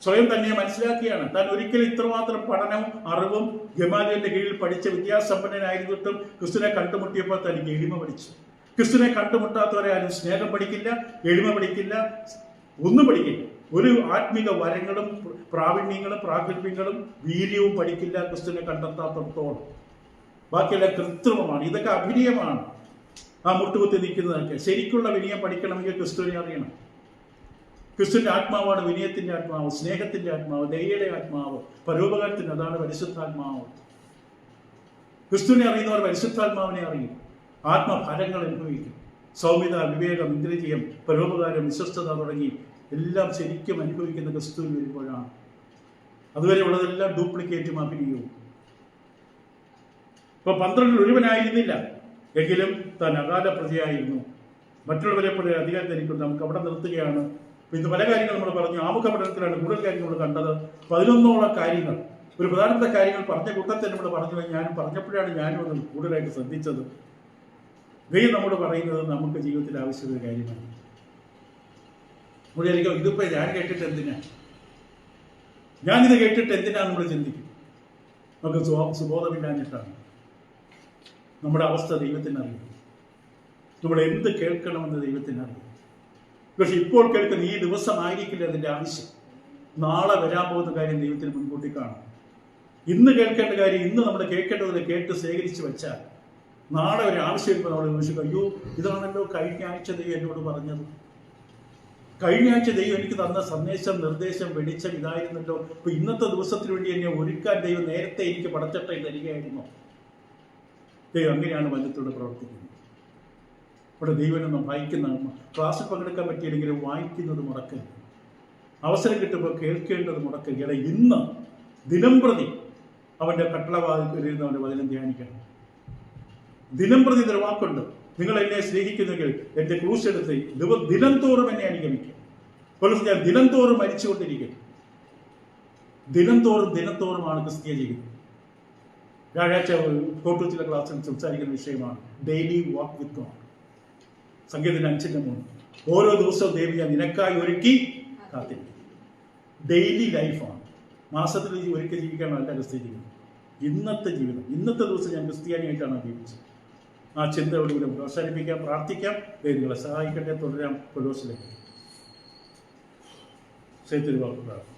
സ്വയം തന്നെ മനസ്സിലാക്കിയാണ്. താൻ ഒരിക്കലും ഇത്രമാത്രം പഠനവും അറിവും ഗമാലിയലിന്റെ കീഴിൽ പഠിച്ച വിദ്യാസമ്പന്നനായിരുന്നിട്ടും ക്രിസ്തുവിനെ കണ്ടുമുട്ടിയപ്പോൾ തനിക്ക് എളിമ പഠിച്ചു. ക്രിസ്തുവിനെ കണ്ടുമുട്ടാത്തവരെ ആരും സ്നേഹം പഠിക്കില്ല, എളിമ പഠിക്കില്ല, ഒന്നും പഠിക്കില്ല. ഒരു ആത്മീക വരങ്ങളും പ്രാവീണ്യങ്ങളും പ്രാഗൽഭ്യങ്ങളും വീര്യവും പഠിക്കില്ല ക്രിസ്തുവിനെ കണ്ടെത്താത്തടത്തോളം. ബാക്കിയെല്ലാം കൃത്രിമമാണ്. ഇതൊക്കെ അഭിനയമാണ്. ആ മുട്ടുകുത്തി നിൽക്കുന്നതൊക്കെ. ശരിക്കുള്ള വിനയം പഠിക്കണമെങ്കിൽ ക്രിസ്തുവിനെ അറിയണം. ക്രിസ്തുവിന്റെ ആത്മാവാണ് വിനയത്തിന്റെ ആത്മാവ്, സ്നേഹത്തിന്റെ ആത്മാവ്, ദയയുടെ ആത്മാവ്, പരോപകാരത്തിന്റെ. അതാണ് പരിശുദ്ധാത്മാവ്. ക്രിസ്തുവിനെ അറിയുന്നവർ പരിശുദ്ധാത്മാവിനെ അറിയും. ആത്മഫലങ്ങൾ അനുഭവിക്കും. സൗമ്യത, വിവേകം, ഇന്ദ്രിയം, പരോപകാരം, വിശ്വസ്തത തുടങ്ങി എല്ലാം ശരിക്കും അനുഭവിക്കുന്ന ക്രിസ്തുവിൽ വരുമ്പോഴാണ്. അതുവരെ ഉള്ളതെല്ലാം ഡ്യൂപ്ലിക്കേറ്റും അഭിനയവും. ഇപ്പൊ 12 ഒരുവനായിരുന്നില്ല, എങ്കിലും താൻ അകാല പ്രതിയായിരുന്നു. മറ്റുള്ളവരെ പോലെ അധികാരം ധരിക്കുന്നത്. നമുക്ക് അവിടെ നിർത്തുകയാണ്. ഇന്ന് പല കാര്യങ്ങൾ നമ്മൾ പറഞ്ഞു. ആമുഖ പഠനത്തിലാണ് കൂടുതൽ കാര്യങ്ങൾ നമ്മൾ കണ്ടത്. 11ഓളം കാര്യങ്ങൾ, ഒരു പ്രധാനപ്പെട്ട കാര്യങ്ങൾ പറഞ്ഞ കൂട്ടത്തിൽ നമ്മൾ പറഞ്ഞു. ഞാനും പറഞ്ഞപ്പോഴാണ് ഞാനും ഒന്ന് കൂടുതലായിട്ട് ശ്രദ്ധിച്ചത്. ദൈവം നമ്മോട് പറയുന്നത് നമുക്ക് ജീവിതത്തിൽ ആവശ്യമുള്ള കാര്യമാണ്. നമ്മളായിരിക്കും ഇതിപ്പോ ഞാൻ കേട്ടിട്ട് എന്തിനാ, ഞാനിത് കേട്ടിട്ട് എന്തിനാ നമ്മൾ ചിന്തിക്കും. നമുക്ക് സുബോധമില്ലാഞ്ഞിട്ടാണ്. നമ്മുടെ അവസ്ഥ ദൈവത്തിനറിയാം. നമ്മൾ എന്ത് കേൾക്കണമെന്ന് ദൈവത്തിനറിയാം. പക്ഷെ ഇപ്പോൾ കേൾക്കുന്ന ഈ ദിവസമായിരിക്കില്ല അതിൻ്റെ ആവശ്യം. നാളെ വരാൻ പോകുന്ന കാര്യം ദൈവത്തിന് മുൻകൂട്ടി കാണും. ഇന്ന് കേൾക്കേണ്ട കാര്യം ഇന്ന് നമ്മൾ കേൾക്കേണ്ടതിൽ കേട്ട് ശേഖരിച്ച് വെച്ചാൽ നാളെ ഒരു ആവശ്യം ഇപ്പോൾ നമ്മൾ വിമർശിക്കും. അയ്യോ, ഇതാണല്ലോ കഴിഞ്ഞ ആഴ്ച ദൈവം എന്നോട് പറഞ്ഞത്. കഴിഞ്ഞ ആഴ്ച ദൈവം എനിക്ക് തന്ന സന്ദേശം, നിർദ്ദേശം, വെളിച്ചം ഇതായിരുന്നല്ലോ. ഇപ്പൊ ഇന്നത്തെ ദിവസത്തിന് വേണ്ടി എന്നെ ഒരുക്കാൻ ദൈവം നേരത്തെ എനിക്ക് പടച്ചട്ടയിൽ തരികയായിരുന്നു. ദൈവം അങ്ങനെയാണ് വചനത്തോട് പ്രവർത്തിക്കുന്നത്. ഇവിടെ ദൈവനൊന്നും വായിക്കുന്ന, ക്ലാസ്സിൽ പങ്കെടുക്കാൻ പറ്റിയില്ലെങ്കിലും വായിക്കുന്നത് മുടക്കരുത്. അവസരം കിട്ടുമ്പോൾ കേൾക്കേണ്ടത് മുടക്കരുത്. ഇന്ന് ദിനം പ്രതി അവൻ്റെ കട്ടളവാതിൽ ഇരുന്ന് അവൻ്റെ വചനം ധ്യാനിക്കണം. ദിനം പ്രതി ഒരു വാക്കുണ്ട്, നിങ്ങൾ എന്നെ സ്നേഹിക്കുന്നെങ്കിൽ എൻ്റെ ക്രൂശ് എടുത്ത് ദിനം തോറും എന്നെ അനുഗമിക്കും. പോലീസ് ഞാൻ ദിനം തോറും മരിച്ചുകൊണ്ടിരിക്കും. ദിനം തോറുമാണ് ക്രിസ്തീയ ജീവിതം. വ്യാഴാഴ്ച കോട്ടൂച്ചിലെ ക്ലാസ്സിൽ സംസാരിക്കുന്ന വിഷയമാണ് ഡെയിലി വാക്ക് വിത്ത് ഗോഡ്. സംഗീതത്തിന് 5:3 ഓരോ ദിവസവും ദേവി ഞാൻ നിനക്കായി ഒരുക്കി കാത്തിരിക്കും. ഡെയിലി ലൈഫാണ്. മാസത്തിൽ ഒരിക്കൽ ജീവിക്കാനല്ല ക്രിസ്തീയ ജീവിതം. ഇന്നത്തെ ദിവസം ഞാൻ ക്രിസ്ത്യാനിയായിട്ടാണ് ജീവിച്ചത്. ആ ചിന്തയോടുകൂടി അവസാനിപ്പിക്കാം, പ്രാർത്ഥിക്കാം. നിങ്ങളെ സഹായിക്കട്ടെ. തുടരാം കൊലോസിലേക്ക്. സേതുരുവാക്ക് പ്രാർത്ഥന.